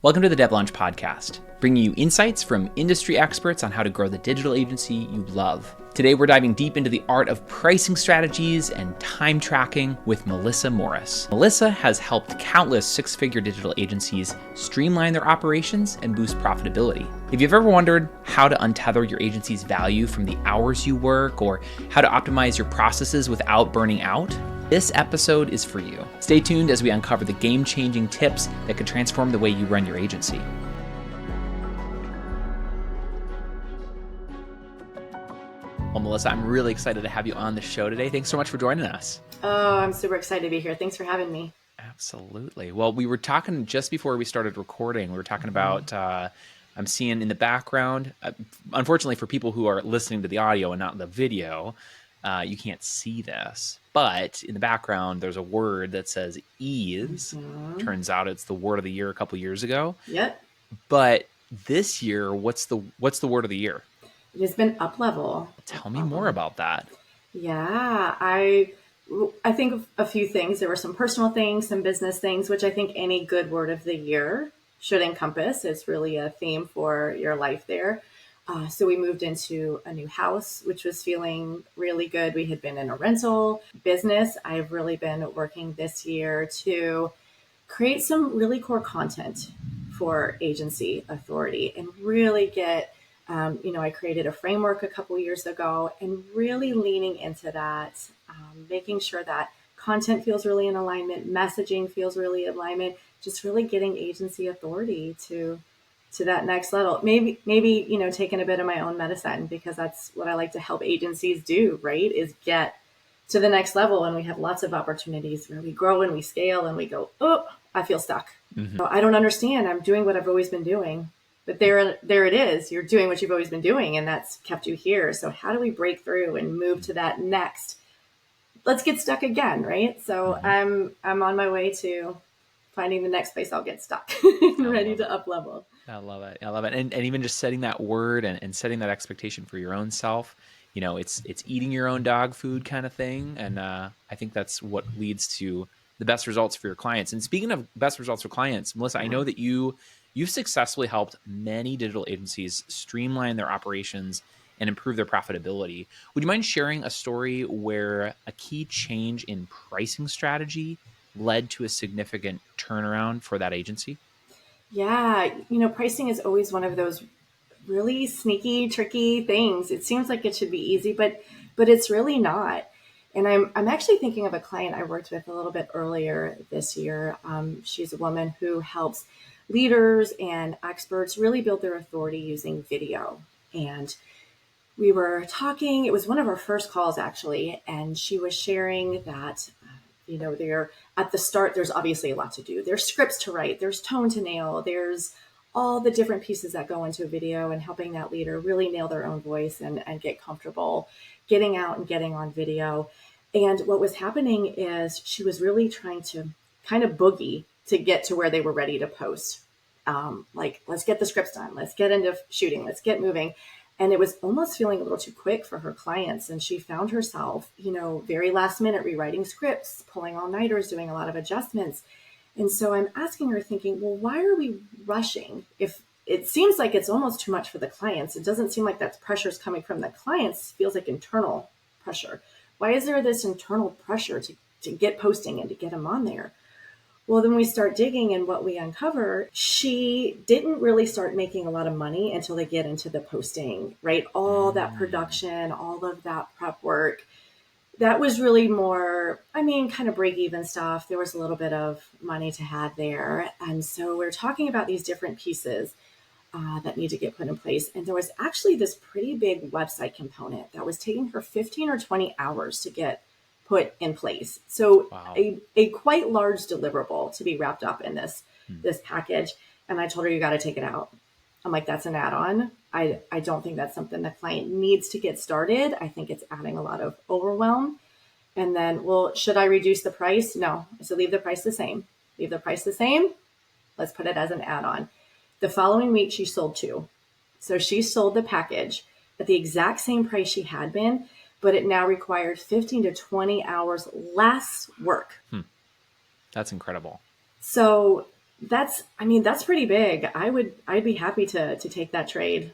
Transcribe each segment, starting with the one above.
Welcome to the DevLaunch podcast, bringing you insights from industry experts on how to grow the digital agency you love. Today, we're diving deep into the art of pricing strategies and time tracking with Melissa Morris. Melissa has helped countless six-figure digital agencies streamline their operations and boost profitability. If you've ever wondered how to untether your agency's value from the hours you work or how to optimize your processes without burning out, this episode is for you. Stay tuned as we uncover the game-changing tips that could transform the way you run your agency. Well, Melissa, I'm really excited to have you on the show today. Thanks so much for joining us. Oh, I'm super excited to be here. Thanks for having me. Absolutely. Well, we were talking just before we started recording. We were talking about, I'm seeing in the background, unfortunately for people who are listening to the audio and not the video, you can't see this. But in the background, there's a word that says ease. Turns out it's the word of the year a couple years ago. Yep. But this year, what's the word of the year? It has been up level. Tell me more about that. Yeah, I think of a few things. There were some personal things, some business things, which I think any good word of the year should encompass. It's really a theme for your life there. So we moved into a new house, which was feeling really good. We had been in a rental business. I've really been working this year to create some really core content for agency authority and really get, I created a framework a couple years ago and really leaning into that, making sure that content feels really in alignment, messaging feels really in alignment, just really getting agency authority to that next level. Maybe, taking a bit of my own medicine, because that's what I like to help agencies do, right? Is get to the next level. And we have lots of opportunities where we grow and we scale and we go, oh, I feel stuck. Mm-hmm. I don't understand. I'm doing what I've always been doing. But there it is. You're doing what you've always been doing, and that's kept you here. So how do we break through and move to that next? Let's get stuck again, right? So I'm on my way to finding the next place I'll get stuck and ready to up level. I love it. And even just setting that word and setting that expectation for your own self, it's eating your own dog food kind of thing. And I think that's what leads to the best results for your clients. And speaking of best results for clients, Melissa, I know that you've successfully helped many digital agencies streamline their operations and improve their profitability. Would you mind sharing a story where a key change in pricing strategy led to a significant turnaround for that agency? Yeah, pricing is always one of those really sneaky, tricky things. It seems like it should be easy, but it's really not. And I'm actually thinking of a client I worked with a little bit earlier this year. She's a woman who helps leaders and experts really build their authority using video. And we were talking, it was one of our first calls actually, and she was sharing that, they're at the start, there's obviously a lot to do. There's scripts to write, there's tone to nail, there's all the different pieces that go into a video, and helping that leader really nail their own voice and get comfortable getting out and getting on video. And what was happening is she was really trying to kind of boogie to get to where they were ready to post. Let's get the scripts done. Let's get into shooting. Let's get moving. And it was almost feeling a little too quick for her clients. And she found herself, very last minute rewriting scripts, pulling all-nighters, doing a lot of adjustments. And so I'm asking her thinking, well, why are we rushing? If it seems like it's almost too much for the clients, it doesn't seem like that pressure is coming from the clients. It feels like internal pressure. Why is there this internal pressure to get posting and to get them on there? Well, then we start digging, and what we uncover, she didn't really start making a lot of money until they get into the posting, right? All that production, all of that prep work, that was really more, kind of break even stuff. There was a little bit of money to have there. And so we're talking about these different pieces that need to get put in place. And there was actually this pretty big website component that was taking her 15 or 20 hours to get put in place. So wow. a quite large deliverable to be wrapped up in this package. And I told her, you got to take it out. I'm like, that's an add-on. I don't think that's something the client needs to get started. I think it's adding a lot of overwhelm. And then, well, should I reduce the price? No. So leave the price the same. Leave the price the same. Let's put it as an add-on. The following week, she sold 2. So she sold the package at the exact same price she had been, but it now required 15 to 20 hours less work. That's incredible. So that's pretty big. I'd be happy to take that trade.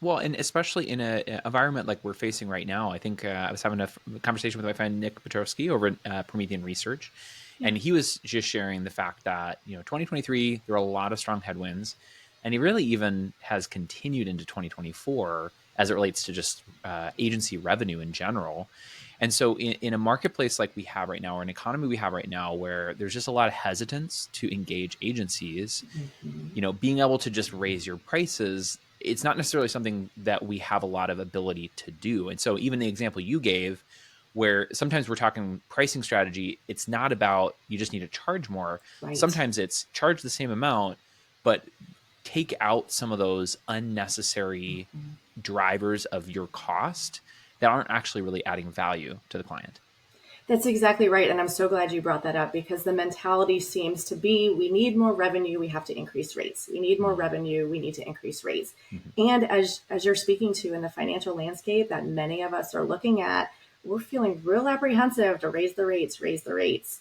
Well, and especially in a environment like we're facing right now, I think I was having a conversation with my friend Nick Petrovsky over at Promethean Research, Yeah. and he was just sharing the fact that 2023 there are a lot of strong headwinds, and he really even has continued into 2024 as it relates to just agency revenue in general. And so, in a marketplace like we have right now, or an economy we have right now, where there's just a lot of hesitance to engage agencies, Mhm. being able to just raise your prices, it's not necessarily something that we have a lot of ability to do. And so even the example you gave, where sometimes we're talking pricing strategy, it's not about you just need to charge more. Right. Sometimes it's charge the same amount, but take out some of those unnecessary Mhm. drivers of your cost that aren't actually really adding value to the client. That's exactly right. And I'm so glad you brought that up because the mentality seems to be we need more revenue, we have to increase rates. We need more Mm-hmm. revenue, we need to increase rates. Mm-hmm. And as you're speaking to in the financial landscape that many of us are looking at, we're feeling real apprehensive to raise the rates, raise the rates.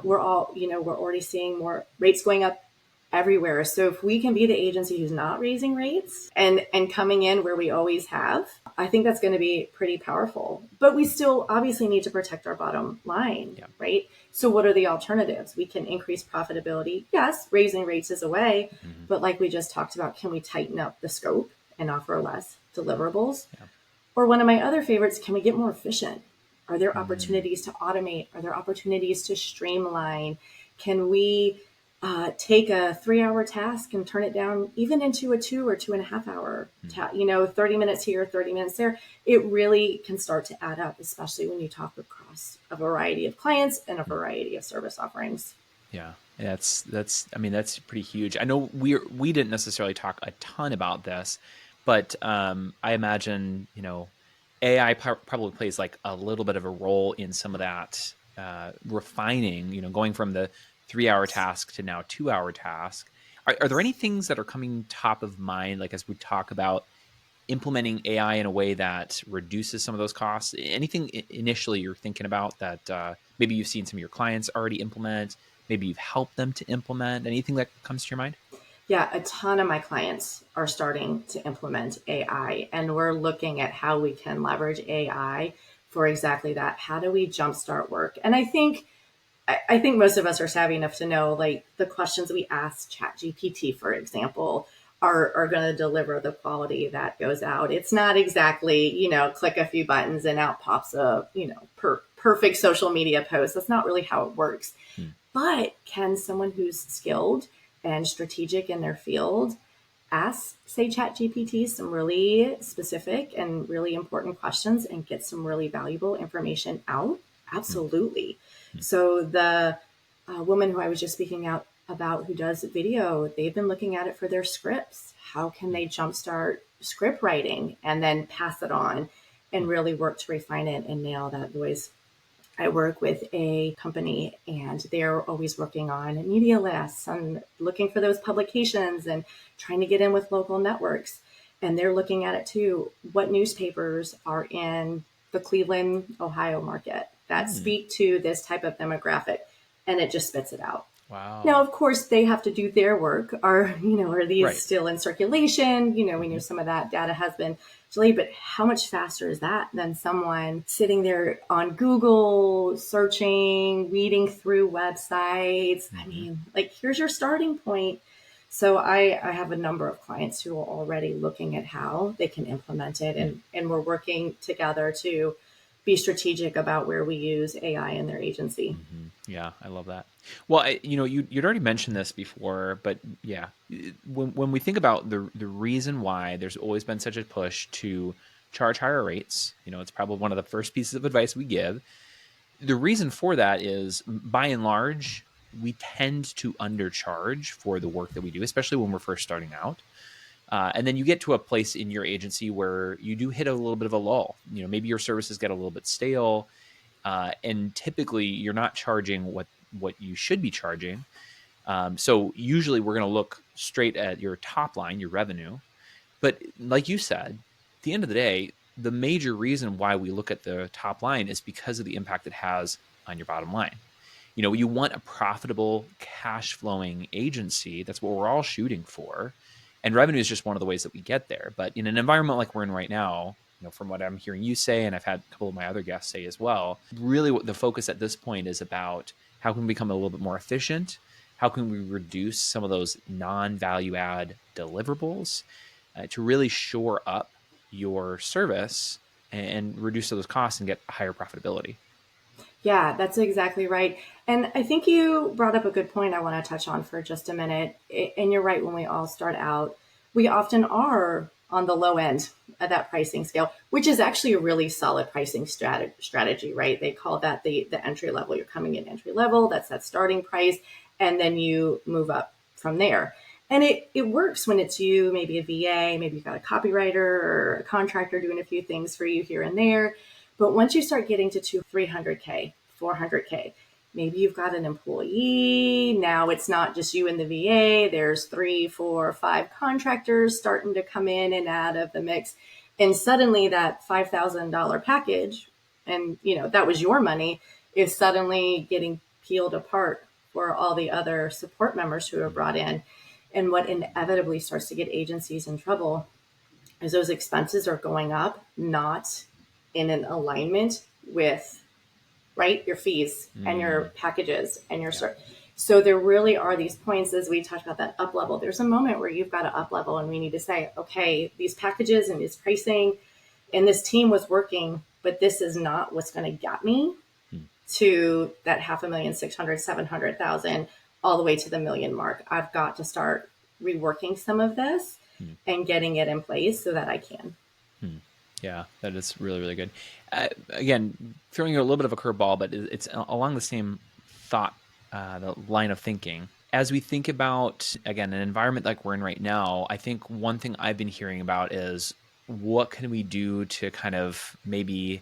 We're already seeing more rates going up everywhere. So if we can be the agency who's not raising rates and coming in where we always have, I think that's going to be pretty powerful. But we still obviously need to protect our bottom line, Yeah. right? So what are the alternatives? We can increase profitability. Yes, raising rates is a way, Mm-hmm. but like we just talked about, can we tighten up the scope and offer less deliverables? Yeah. Or one of my other favorites, can we get more efficient? Are there Mm-hmm. opportunities to automate? Are there opportunities to streamline? Can we take a 3 hour task and turn it down even into a 2 or 2.5 hour, 30 minutes here, 30 minutes there? It really can start to add up, especially when you talk across a variety of clients and a variety of service offerings. Yeah, that's pretty huge. I know we didn't necessarily talk a ton about this, but I imagine AI probably plays like a little bit of a role in some of that refining. Going from the 3 hour task to now 2 hour task. Are there any things that are coming top of mind, like as we talk about implementing AI in a way that reduces some of those costs? Anything initially you're thinking about that maybe you've seen some of your clients already implement, maybe you've helped them to implement? Anything that comes to your mind? Yeah, a ton of my clients are starting to implement AI, and we're looking at how we can leverage AI for exactly that. How do we jumpstart work? And I think most of us are savvy enough to know, like, the questions we ask ChatGPT, for example, are going to deliver the quality that goes out. It's not exactly, click a few buttons and out pops a, perfect social media post. That's not really how it works. Hmm. But can someone who's skilled and strategic in their field ask, say, ChatGPT some really specific and really important questions and get some really valuable information out? Hmm. Absolutely. Hmm. So the woman who I was just speaking out about who does video, they've been looking at it for their scripts. How can Hmm. they jumpstart script writing and then pass it on and Hmm. really work to refine it and nail that voice? I work with a company and they're always working on media lists and looking for those publications and trying to get in with local networks. And they're looking at it too. What newspapers are in the Cleveland, Ohio market that Hmm. speak to this type of demographic? And it just spits it out. Now, Wow. of course, they have to do their work. Are these Right. still in circulation? We know Hmm. some of that data has been delayed, but how much faster is that than someone sitting there on Google, searching, weeding through websites? I Hmm. mean, like, here's your starting point. So I have a number of clients who are already looking at how they can implement it, Hmm. and we're working together to be strategic about where we use AI in their agency. Yeah, I love that. Well, you'd already mentioned this before, but yeah, when we think about the reason why there's always been such a push to charge higher rates, it's probably one of the first pieces of advice we give. The reason for that is, by and large, we tend to undercharge for the work that we do, especially when we're first starting out. And then you get to a place in your agency where you do hit a little bit of a lull. Maybe your services get a little bit stale, and typically you're not charging what you should be charging. So usually we're going to look straight at your top line, your revenue. But like you said, at the end of the day, the major reason why we look at the top line is because of the impact it has on your bottom line. You want a profitable, cash flowing agency. That's what we're all shooting for. And revenue is just one of the ways that we get there. But in an environment like we're in right now, from what I'm hearing you say, and I've had a couple of my other guests say as well, really what the focus at this point is about how can we become a little bit more efficient? How can we reduce some of those non-value add deliverables to really shore up your service and reduce those costs and get higher profitability? Yeah, that's exactly right. And I think you brought up a good point I want to touch on for just a minute. And you're right, when we all start out, we often are on the low end of that pricing scale, which is actually a really solid pricing strategy, right? They call that the entry level. You're coming in entry level, that's that starting price, and then you move up from there. And it works when it's you, maybe a VA, maybe you've got a copywriter or a contractor doing a few things for you here and there. But once you start getting to 300K, 400K, maybe you've got an employee. Now it's not just you and the VA. There's 3, 4, 5 contractors starting to come in and out of the mix. And suddenly that $5,000 package, and that was your money, is suddenly getting peeled apart for all the other support members who are brought in. And what inevitably starts to get agencies in trouble is those expenses are going up, not in an alignment with, right, your fees and your packages and your so there really are these points, as we talked about that up level. There's a moment where you've got to up level and we need to say, okay, these packages and this pricing and this team was working, but this is not what's going to get me to that 500,000, 600, 700,000, all the way to the million mark. I've got to start reworking some of this and getting it in place so that I can. Yeah, that is really, really good. Again, throwing you a little bit of a curveball, but it's along the same thought, the line of thinking. As we think about, again, an environment like we're in right now, I think one thing I've been hearing about is what can we do to kind of maybe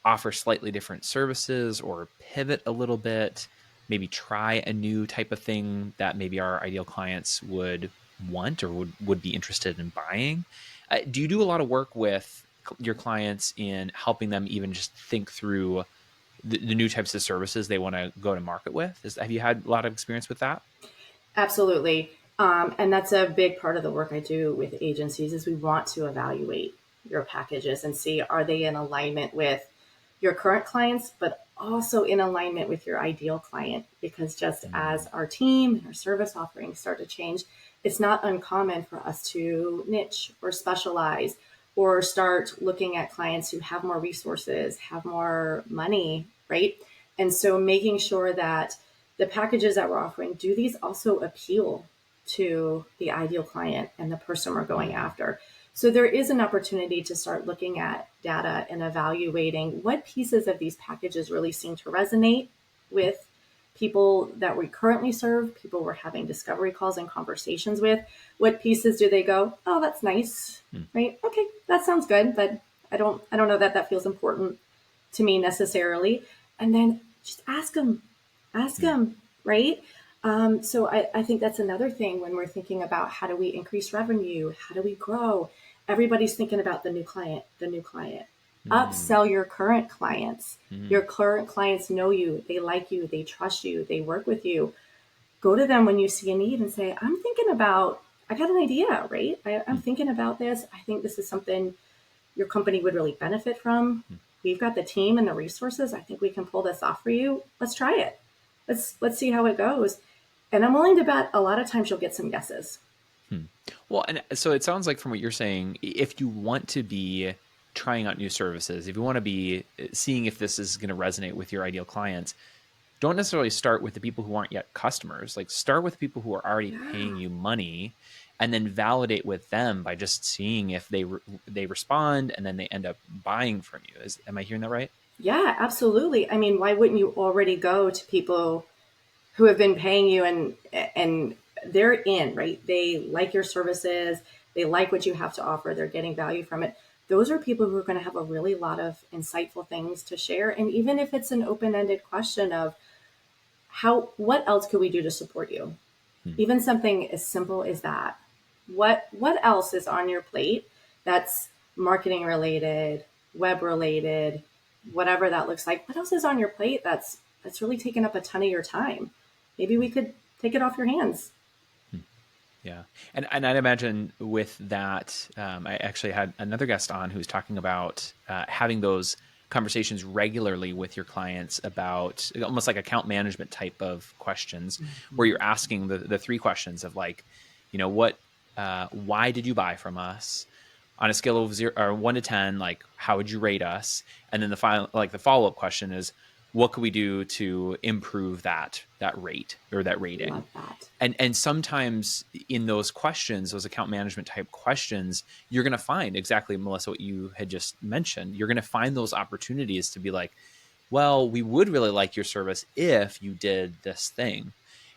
offer slightly different services or pivot a little bit, maybe try a new type of thing that maybe our ideal clients would want or would be interested in buying. Do you do a lot of work with your clients in helping them even just think through the new types of services they want to go to market with? Have you had a lot of experience with that? Absolutely. And that's a big part of the work I do with agencies is we want to evaluate your packages and see, are they in alignment with your current clients, but also in alignment with your ideal client? Because just as our team and our service offerings start to change, it's not uncommon for us to niche or specialize or start looking at clients who have more resources, have more money, right? And so making sure that the packages that we're offering, do these also appeal to the ideal client and the person we're going after? So there is an opportunity to start looking at data and evaluating what pieces of these packages really seem to resonate with people that we currently serve, people we're having discovery calls and conversations with. What pieces do they go, oh, that's nice, right? Okay, that sounds good, but I don't know that feels important to me necessarily. And then just ask them, right? So I think that's another thing when we're thinking about how do we increase revenue, how do we grow? Everybody's thinking about the new client. Upsell your current clients. Your current clients know you, they like you, they trust you, they work with you. Go to them when you see a need and say, I got an idea, right? I'm thinking about this. I think this is something your company would really benefit from. We've got the team and the resources. I think we can pull this off for you. Let's try it. Let's see how it goes. And I'm willing to bet a lot of times you'll get some yeses. Well, and so it sounds like from what you're saying, if you want to be trying out new services, if you want to be seeing if this is going to resonate with your ideal clients, don't necessarily start with the people who aren't yet customers. Like start with people who are already paying you money, and then validate with them by just seeing if they respond and then they end up buying from you. Am I hearing that right? Yeah, absolutely. I mean, why wouldn't you already go to people who have been paying you and they're in, right? They like your services. They like what you have to offer. They're getting value from it. Those are people who are going to have a really lot of insightful things to share. And even if it's an open-ended question of what else could we do to support you? Even something as simple as that. What else is on your plate that's marketing related, web related, whatever that looks like? What else is on your plate that's that's really taken up a ton of your time. Maybe we could take it off your hands. Yeah. And I'd imagine with that, I actually had another guest on who was talking about having those conversations regularly with your clients about almost like account management type of questions, where you're asking the three questions of like, why did you buy from us? On a scale of 0 or 1 to 10, like how would you rate us? And then the follow-up question is, what could we do to improve that rate or that rating? Love that. And sometimes in those questions, those account management type questions, you're going to find exactly, Melissa, what you had just mentioned. You're going to find those opportunities to be like, well, we would really like your service if you did this thing.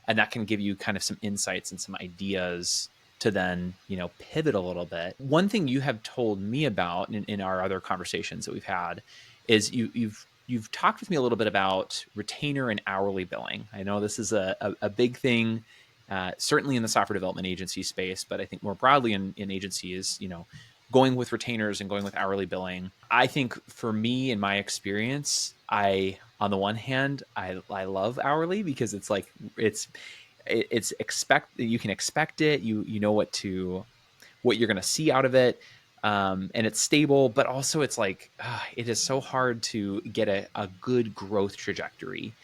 And that can give you kind of some insights and some ideas to then, pivot a little bit. One thing you have told me about in our other conversations that we've had is you've talked with me a little bit about retainer and hourly billing. I know this is a big thing, certainly in the software development agency space, but I think more broadly in agencies, going with retainers and going with hourly billing. I think for me, in my experience, on the one hand, I love hourly because it's like, you can expect it. You know what you're going to see out of it. And it's stable, but also it's like, it is so hard to get a good growth trajectory.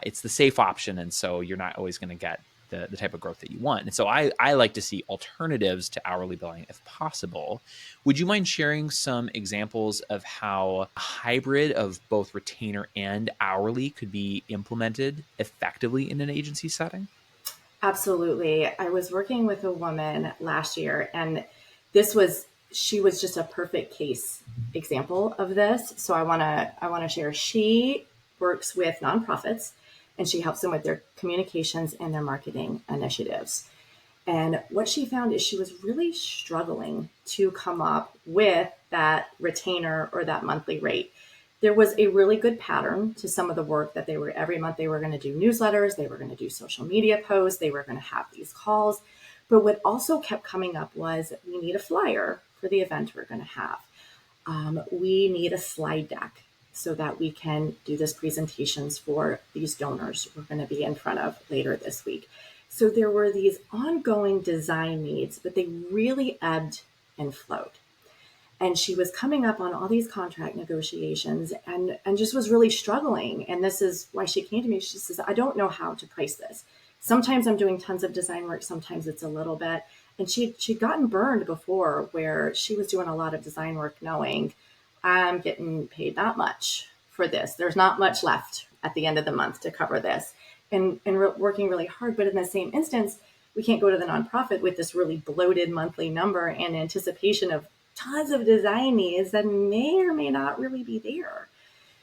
It's the safe option. And so you're not always going to get the type of growth that you want. And so I like to see alternatives to hourly billing if possible. Would you mind sharing some examples of how a hybrid of both retainer and hourly could be implemented effectively in an agency setting? Absolutely. I was working with a woman last year, and she was just a perfect case example of this. So I want to share. She works with nonprofits, and she helps them with their communications and their marketing initiatives. And what she found is she was really struggling to come up with that retainer or that monthly rate. There was a really good pattern to some of the work that every month they were going to do newsletters, they were going to do social media posts, they were going to have these calls. But what also kept coming up was, we need a flyer for the event we're going to have. We need a slide deck so that we can do this presentations for these donors we're going to be in front of later this week. So there were these ongoing design needs, but they really ebbed and flowed. And she was coming up on all these contract negotiations and just was really struggling. And this is why she came to me. She says, I don't know how to price this. Sometimes I'm doing tons of design work. Sometimes it's a little bit. And she'd gotten burned before, where she was doing a lot of design work knowing, I'm getting paid that much for this. There's not much left at the end of the month to cover this. And working really hard. But in the same instance, we can't go to the nonprofit with this really bloated monthly number in anticipation of tons of design needs that may or may not really be there.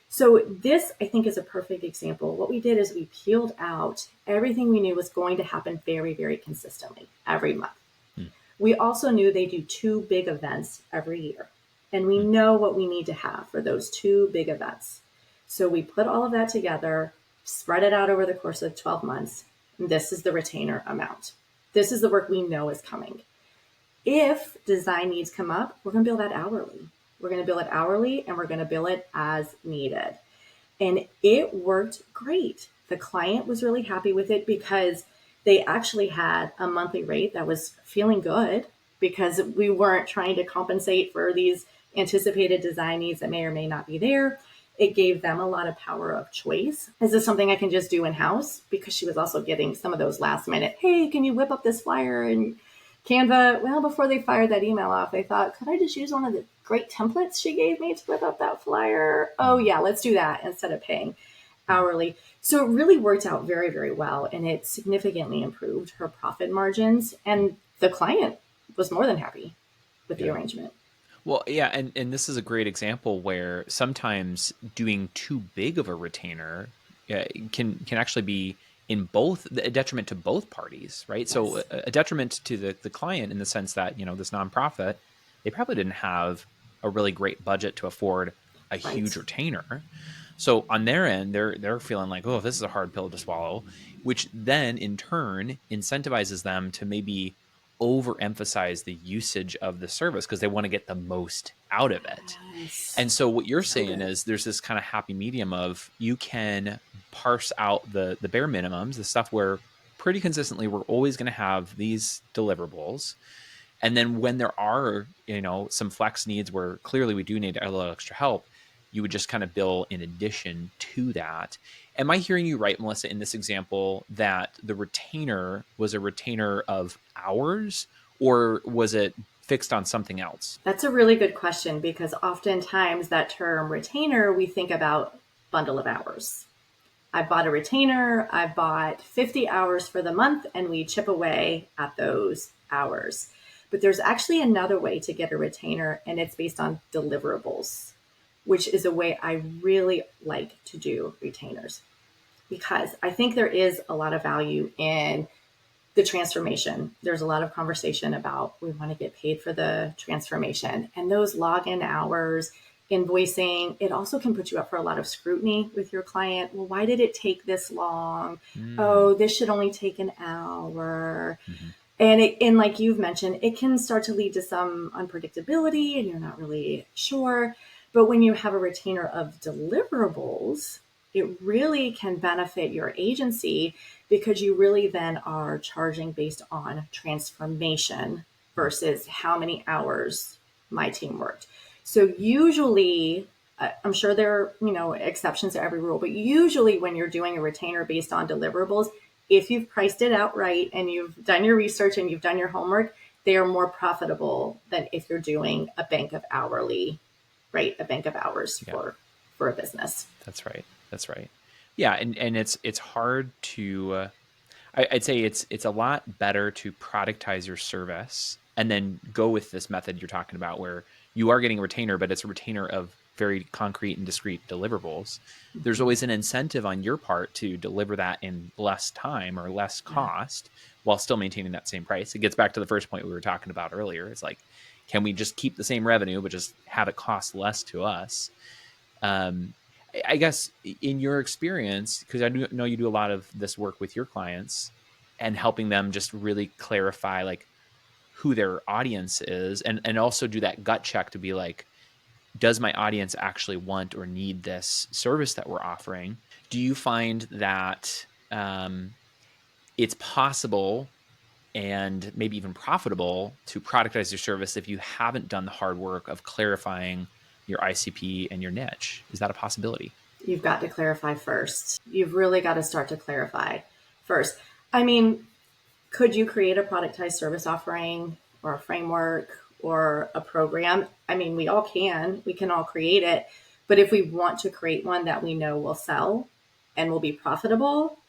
So this, I think, is a perfect example. What we did is we peeled out everything we knew was going to happen very, very consistently every month. We also knew they do 2 big events every year, and we know what we need to have for those 2 big events. So we put all of that together, spread it out over the course of 12 months. And this is the retainer amount. This is the work we know is coming. If design needs come up, we're going to bill that hourly. We're going to bill it hourly, and we're going to bill it as needed. And it worked great. The client was really happy with it because they actually had a monthly rate that was feeling good, because we weren't trying to compensate for these anticipated design needs that may or may not be there. It gave them a lot of power of choice. Is this something I can just do in-house? Because she was also getting some of those last minute, hey, can you whip up this flyer and Canva? Well, before they fired that email off, they thought, could I just use one of the great templates she gave me to whip up that flyer? Oh yeah, let's do that instead of paying hourly. So it really worked out very, very well. And it significantly improved her profit margins. And the client was more than happy with the arrangement. Well, yeah, and this is a great example where sometimes doing too big of a retainer can actually be in both a detriment to both parties, right? Yes. So a detriment to the client in the sense that, this nonprofit, they probably didn't have a really great budget to afford a huge retainer. So on their end, they're feeling like, oh, this is a hard pill to swallow, which then in turn incentivizes them to maybe overemphasize the usage of the service because they want to get the most out of it. Yes. And so what you're So saying good. is there's this kind of happy medium of you can parse out the bare minimums, the stuff where pretty consistently we're always going to have these deliverables. And then when there are, some flex needs where clearly we do need a little extra help, you would just kind of bill in addition to that. Am I hearing you right, Melissa, in this example that the retainer was a retainer of hours, or was it fixed on something else? That's a really good question, because oftentimes that term retainer, we think about bundle of hours. I bought a retainer, I bought 50 hours for the month, and we chip away at those hours. But there's actually another way to get a retainer, and it's based on deliverables, which is a way I really like to do retainers, because I think there is a lot of value in the transformation. There's a lot of conversation about we want to get paid for the transformation, and those login hours, invoicing, it also can put you up for a lot of scrutiny with your client. Well, why did it take this long? Oh, this should only take an hour. Mm-hmm. And like you've mentioned, it can start to lead to some unpredictability and you're not really sure. But when you have a retainer of deliverables, it really can benefit your agency, because you really then are charging based on transformation versus how many hours my team worked. So usually, I'm sure there are, exceptions to every rule, but usually when you're doing a retainer based on deliverables, if you've priced it out right and you've done your research and you've done your homework, they are more profitable than if you're doing a bank of hourly, right? A bank of hours for a business. That's right. That's right. Yeah, and it's hard to. I'd say it's a lot better to productize your service and then go with this method you're talking about, where you are getting a retainer, but it's a retainer of very concrete and discrete deliverables. There's always an incentive on your part to deliver that in less time or less cost while still maintaining that same price. It gets back to the first point we were talking about earlier. It's like, can we just keep the same revenue, but just have it cost less to us? I guess in your experience, because I know you do a lot of this work with your clients and helping them just really clarify like who their audience is, and also do that gut check to be like, does my audience actually want or need this service that we're offering? Do you find that it's possible and maybe even profitable to productize your service if you haven't done the hard work of clarifying your ICP and your niche? Is that a possibility? You've got to clarify first. You've really got to start to clarify first. I mean, could you create a productized service offering or a framework or a program? I mean, we all can. We can all create it. But if we want to create one that we know will sell and will be profitable,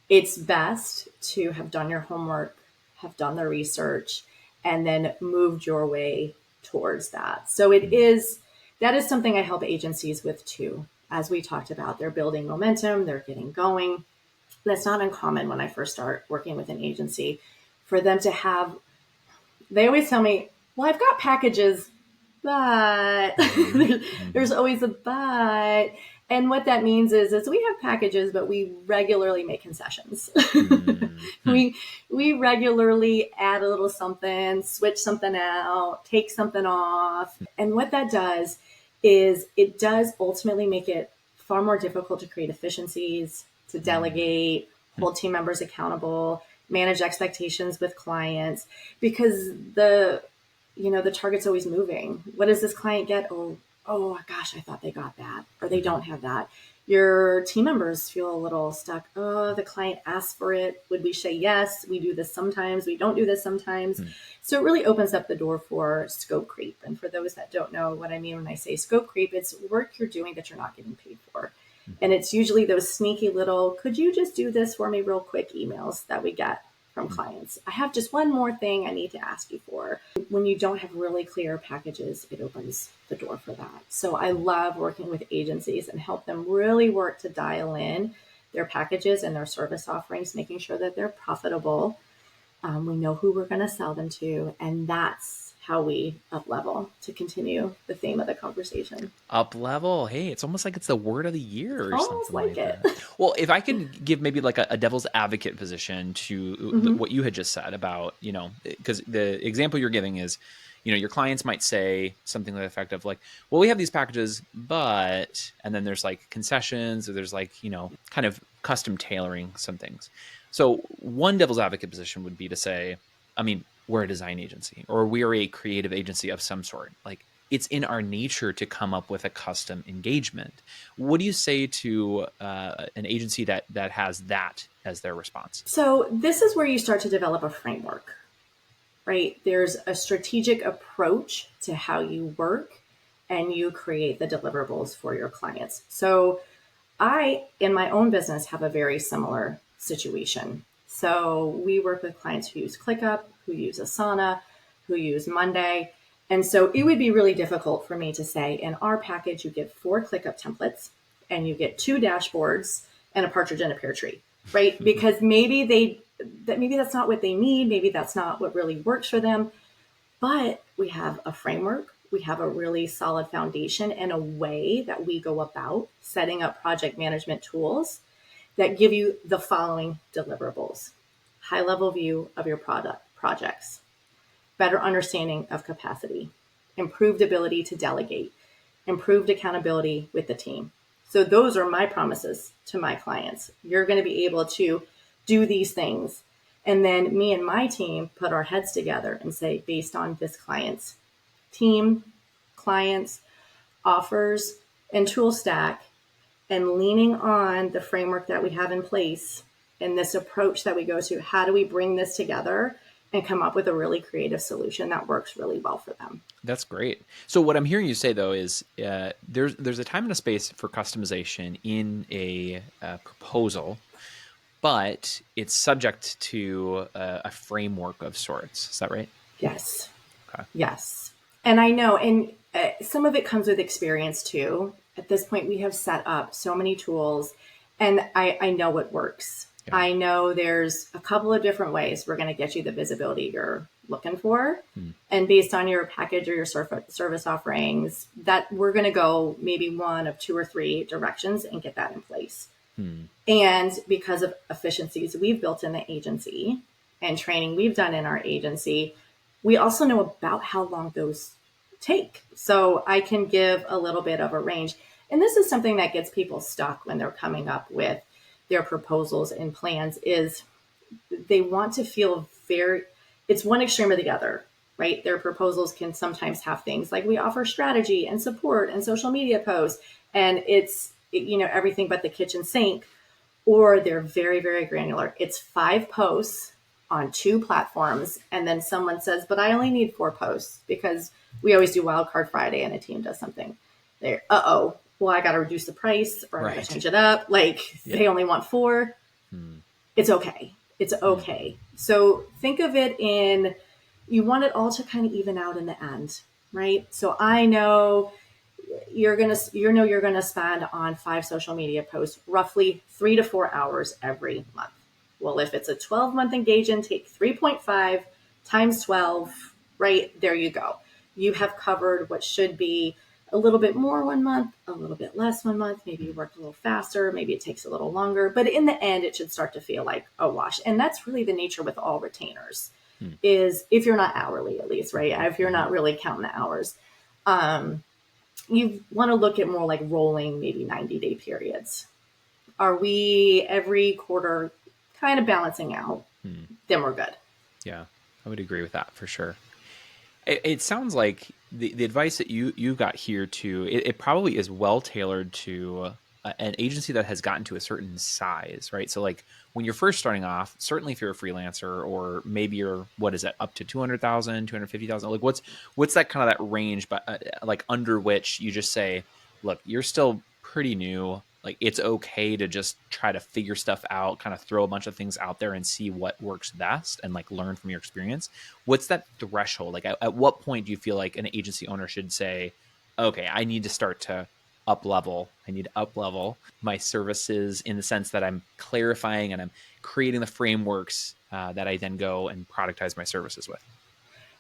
it's best to have done your homework, have done the research, and then moved your way towards that. So that is something I help agencies with too. As we talked about, they're building momentum, they're getting going. That's not uncommon when I first start working with an agency for them to have, they always tell me, well, I've got packages, but there's always a but. And what that means is we have packages, but we regularly make concessions. We regularly add a little something, switch something out, take something off. And what that does is it does ultimately make it far more difficult to create efficiencies, to delegate, hold team members accountable, manage expectations with clients, because the target's always moving. What does this client get? Oh gosh, I thought they got that, or they don't have that. Your team members feel a little stuck. Oh, the client asked for it. Would we say yes? We do this sometimes. We don't do this sometimes. So it really opens up the door for scope creep. And for those that don't know what I mean when I say scope creep, it's work you're doing that you're not getting paid for. And it's usually those sneaky little, could you just do this for me real quick emails that we get from clients. I have just one more thing I need to ask you for. When you don't have really clear packages, it opens the door for that. So I love working with agencies and help them really work to dial in their packages and their service offerings, making sure that they're profitable. We know who we're going to sell them to. And that's how we up level, to continue the theme of the conversation. Up level. Hey, it's almost like it's the word of the year or Almost something like like it. that. Well, if I could give maybe like a devil's advocate position to Mm-hmm. what you had just said about, because the example you're giving is, your clients might say something to the effect of like, well, we have these packages, but, and then there's like concessions, or there's like, kind of custom tailoring some things. So one devil's advocate position would be to say, I mean, we're a design agency or we are a creative agency of some sort. Like, it's in our nature to come up with a custom engagement. What do you say to an agency that has that as their response? So this is where you start to develop a framework, right? There's a strategic approach to how you work and you create the deliverables for your clients. So I, in my own business, have a very similar situation. So we work with clients who use ClickUp, who use Asana, who use Monday. And so it would be really difficult for me to say, in our package, you get 4 ClickUp templates and you get 2 dashboards and a partridge in a pear tree, right? Because maybe that's not what they need. Maybe that's not what really works for them. But we have a framework, we have a really solid foundation and a way that we go about setting up project management tools that give you the following deliverables: high level view of your projects, better understanding of capacity, improved ability to delegate, improved accountability with the team. So those are my promises to my clients. You're going to be able to do these things. And then me and my team put our heads together and say, based on this client's team, clients, offers, and tool stack, and leaning on the framework that we have in place and this approach that we go to, how do we bring this together and come up with a really creative solution that works really well for them? That's great. So what I'm hearing you say though is there's a time and a space for customization in a proposal, but it's subject to a framework of sorts. Is that right? Yes. Okay. Yes. And I know, and some of it comes with experience too. At this point, we have set up so many tools, and I know what works. Yeah. I know there's a couple of different ways we're going to get you the visibility you're looking for. And based on your package or your service offerings, that we're going to go maybe one of 2 or 3 directions and get that in place. And because of efficiencies we've built in the agency and training we've done in our agency, we also know about how long those take. So I can give a little bit of a range. And this is something that gets people stuck when they're coming up with their proposals and plans, is they want to feel it's one extreme or the other, right? Their proposals can sometimes have things like, we offer strategy and support and social media posts, and it's, everything but the kitchen sink. Or they're very, very granular. It's 5 posts on 2 platforms. And then someone says, but I only need 4 posts because we always do Wildcard Friday and a team does something. They're, well, I got to reduce the price or I got to change it up. Like, they only want 4. It's okay. It's okay. So think of it you want it all to kind of even out in the end, right? So I know you're going to spend on 5 social media posts roughly 3 to 4 hours every month. Well, if it's a 12-month engagement, take 3.5 times 12, right? There you go. You have covered what should be a little bit more one month, a little bit less one month. Maybe you work a little faster. Maybe it takes a little longer. But in the end, it should start to feel like a wash. And that's really the nature with all retainers, is if you're not hourly, at least, right? If you're not really counting the hours, you want to look at more like rolling, maybe 90-day periods. Are we every quarter kind of balancing out? Then we're good. Yeah, I would agree with that for sure. It sounds like the advice that you got here too, it probably is well tailored to an agency that has gotten to a certain size, right? So like when you're first starting off, certainly if you're a freelancer, or maybe you're, what is that, up to 200,000, 250,000, like what's that kind of that range, but like under which you just say, look, you're still pretty new. Like, it's okay to just try to figure stuff out, kind of throw a bunch of things out there and see what works best and like learn from your experience. What's that threshold? Like at what point do you feel like an agency owner should say, okay, I need to start to up level. I need to up level my services in the sense that I'm clarifying and I'm creating the frameworks that I then go and productize my services with.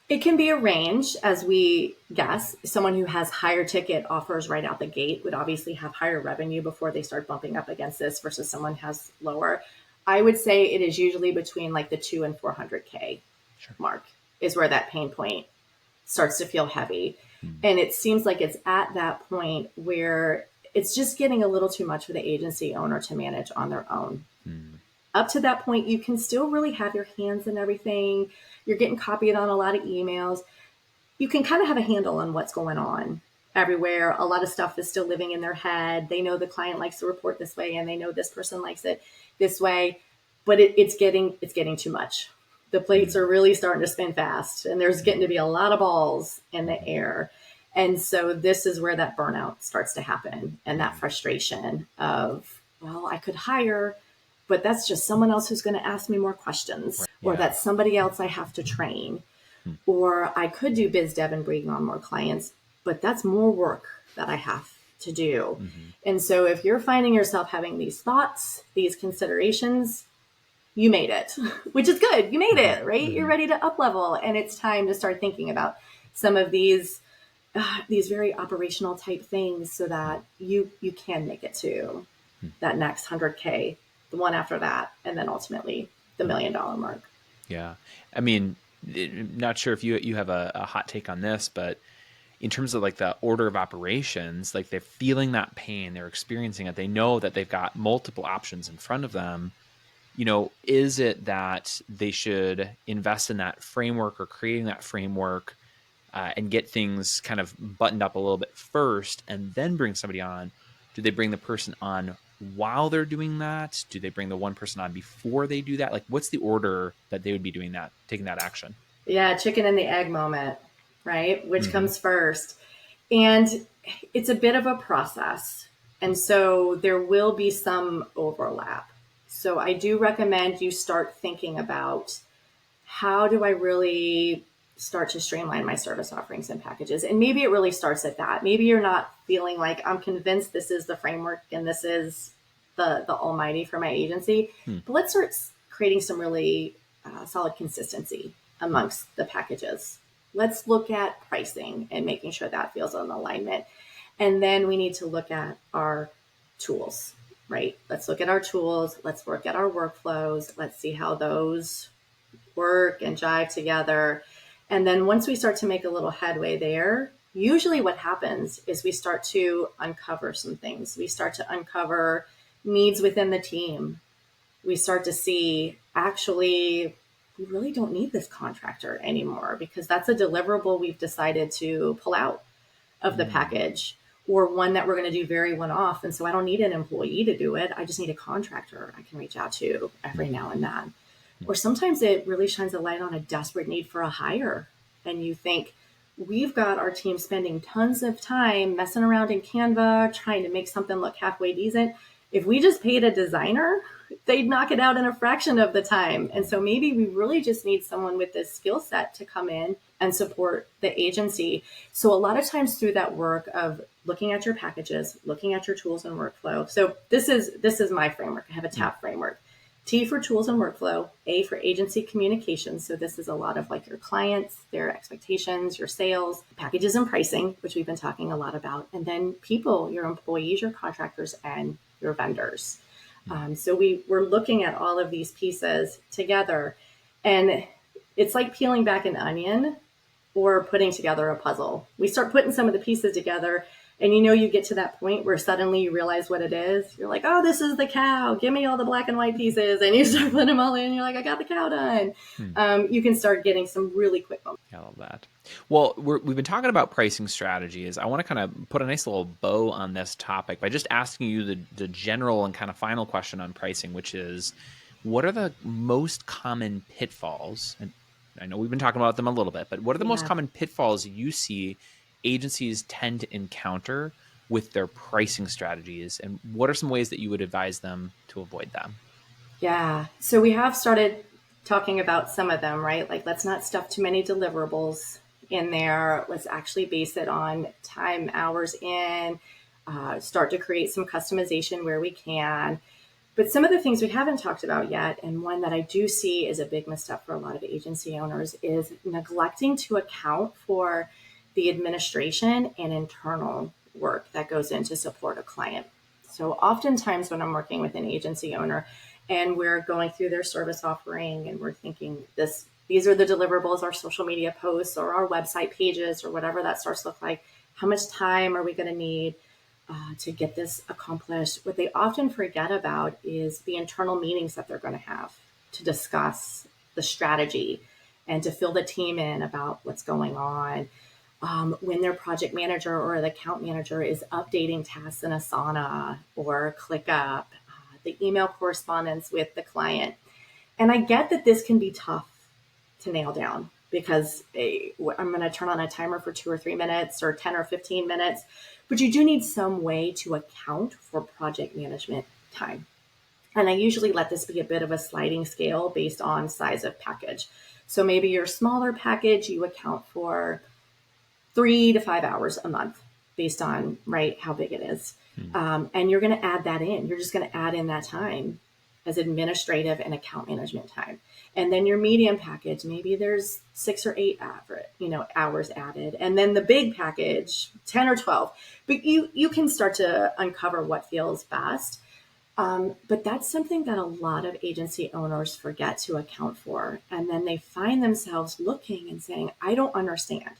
It can be a range, as we guess. Someone who has higher ticket offers right out the gate would obviously have higher revenue before they start bumping up against this versus someone who has lower. I would say it is usually between like the 2 and 400K mark is where that pain point starts to feel heavy. And it seems like it's at that point where it's just getting a little too much for the agency owner to manage on their own. Up to that point, you can still really have your hands in everything. You're getting copied on a lot of emails. You can kind of have a handle on what's going on everywhere. A lot of stuff is still living in their head. They know the client likes to report this way, and they know this person likes it this way, but it's getting too much. The plates are really starting to spin fast, and there's getting to be a lot of balls in the air. And so this is where that burnout starts to happen, and that frustration of, well, I could hire, but that's just someone else who's going to ask me more questions, or that's somebody else I have to train, or I could do biz dev and bring on more clients, but that's more work that I have to do. And so if you're finding yourself having these thoughts, these considerations, you made it, which is good. You made it, right? You're ready to up level, and it's time to start thinking about some of these very operational type things so that you can make it to that next 100K, the one after that, and then ultimately the $1 million mark. Yeah. I mean, not sure if you have a hot take on this, but in terms of like the order of operations, like they're feeling that pain, they're experiencing it, they know that they've got multiple options in front of them. Is it that they should invest in that framework or creating that framework and get things kind of buttoned up a little bit first and then bring somebody on? Do they bring the person on while they're doing that? Do they bring the one person on before they do that? Like, what's the order that they would be doing that, taking that action? Yeah, chicken and the egg moment, right? Which comes first? And it's a bit of a process. And so there will be some overlap. So I do recommend you start thinking about, how do I really start to streamline my service offerings and packages? And maybe it really starts at that. Maybe you're not feeling like, I'm convinced this is the framework and this is the almighty for my agency. But let's start creating some really solid consistency amongst the packages. Let's look at pricing and making sure that feels in alignment. And then we need to look at our tools, right? Let's look at our tools. Let's look at our workflows. Let's see how those work and jive together. And then once we start to make a little headway there, usually what happens is we start to uncover some things. We start to uncover needs within the team. We start to see, actually, we really don't need this contractor anymore because that's a deliverable we've decided to pull out of the package, or one that we're going to do very one-off. And so I don't need an employee to do it. I just need a contractor I can reach out to every now and then. Or sometimes it really shines a light on a desperate need for a hire. And you think, we've got our team spending tons of time messing around in Canva, trying to make something look halfway decent. If we just paid a designer, they'd knock it out in a fraction of the time. And so maybe we really just need someone with this skill set to come in and support the agency. So a lot of times through that work of looking at your packages, looking at your tools and workflow. So this is my framework. I have a TAP framework. T for tools and workflow, A for agency communications. So this is a lot of like your clients, their expectations, your sales, packages and pricing, which we've been talking a lot about. And then people, your employees, your contractors, and your vendors. So we're looking at all of these pieces together, and it's like peeling back an onion or putting together a puzzle. We start putting some of the pieces together, and you get to that point where suddenly you realize what it is. You're like, oh, this is the cow. Give me all the black and white pieces. And you start putting them all in. You're like, I got the cow done. You can start getting some really quick moments. I love that. Well, we've been talking about pricing strategies. I want to kind of put a nice little bow on this topic by just asking you the general and kind of final question on pricing, which is, what are the most common pitfalls? And I know we've been talking about them a little bit, but what are the most common pitfalls you see agencies tend to encounter with their pricing strategies? And what are some ways that you would advise them to avoid them? Yeah. So we have started talking about some of them, right? Like, let's not stuff too many deliverables in there. Let's actually base it on time, hours in, start to create some customization where we can. But some of the things we haven't talked about yet, and one that I do see is a big misstep for a lot of agency owners, is neglecting to account for the administration and internal work that goes in to support a client. So oftentimes when I'm working with an agency owner and we're going through their service offering and we're thinking these are the deliverables, our social media posts or our website pages or whatever that starts to look like, how much time are we going to need to get this accomplished? What they often forget about is the internal meetings that they're going to have to discuss the strategy and to fill the team in about what's going on. When their project manager or the account manager is updating tasks in Asana or ClickUp, the email correspondence with the client. And I get that this can be tough to nail down because I'm going to turn on a timer for 2 or 3 minutes or 10 or 15 minutes, but you do need some way to account for project management time. And I usually let this be a bit of a sliding scale based on size of package. So maybe your smaller package, you account for 3 to 5 hours a month based on, right, how big it is. And you're going to add that in. You're just going to add in that time as administrative and account management time. And then your medium package, maybe there's 6 or 8 hours added. And then the big package, 10 or 12. But you can start to uncover what feels best. But that's something that a lot of agency owners forget to account for. And then they find themselves looking and saying, I don't understand.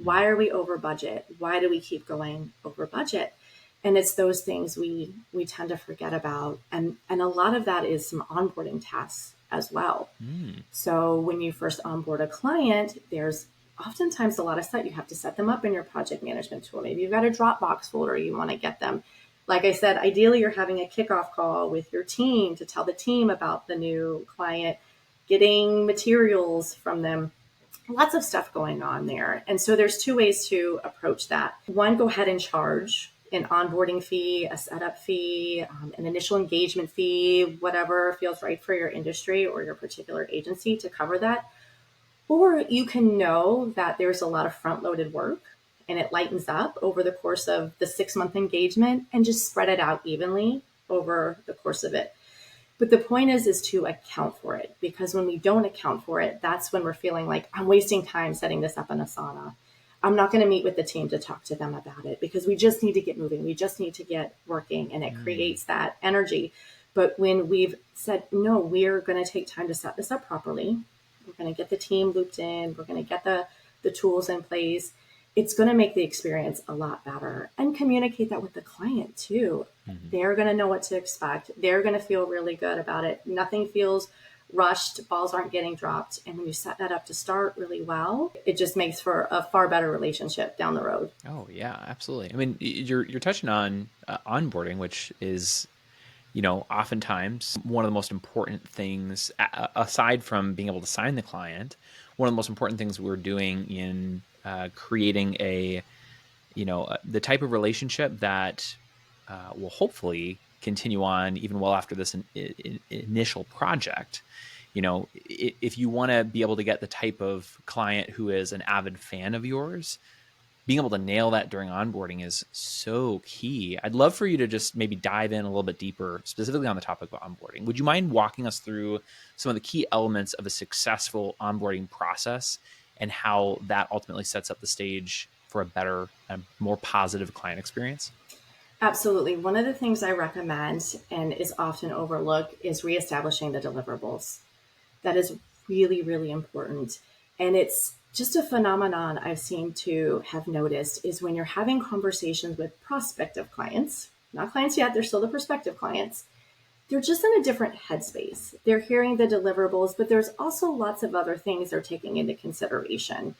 Why are we over budget? Why do we keep going over budget? And it's those things we tend to forget about. And a lot of that is some onboarding tasks as well. So when you first onboard a client, there's oftentimes a lot of stuff. You have to set them up in your project management tool. Maybe you've got a Dropbox folder you want to get them. Like I said, ideally you're having a kickoff call with your team to tell the team about the new client, getting materials from them. Lots of stuff going on there. And so there's 2 ways to approach that. One, go ahead and charge an onboarding fee, a setup fee, an initial engagement fee, whatever feels right for your industry or your particular agency to cover that. Or you can know that there's a lot of front-loaded work and it lightens up over the course of the 6-month engagement and just spread it out evenly over the course of it. But the point is to account for it, because when we don't account for it, that's when we're feeling like I'm wasting time setting this up in Asana. I'm not going to meet with the team to talk to them about it because we just need to get moving. We just need to get working, and it creates that energy. But when we've said, no, we're going to take time to set this up properly. We're going to get the team looped in. We're going to get the tools in place. It's going to make the experience a lot better, and communicate that with the client too. They're going to know what to expect. They're going to feel really good about it. Nothing feels rushed. Balls aren't getting dropped. And when you set that up to start really well, it just makes for a far better relationship down the road. Oh yeah, absolutely. I mean, you're touching on onboarding, which is, oftentimes one of the most important things, aside from being able to sign the client, one of the most important things we're doing in creating the type of relationship that will hopefully continue on even well after this initial project. If you want to be able to get the type of client who is an avid fan of yours, being able to nail that during onboarding is so key. I'd love for you to just maybe dive in a little bit deeper, specifically on the topic of onboarding. Would you mind walking us through some of the key elements of a successful onboarding process and how that ultimately sets up the stage for a better and more positive client experience? Absolutely. One of the things I recommend and is often overlooked is reestablishing the deliverables. That is really, really important. And it's just a phenomenon I've seemed to have noticed is when you're having conversations with prospective clients, not clients yet, they're still the prospective clients, they're just in a different headspace. They're hearing the deliverables, but there's also lots of other things they're taking into consideration.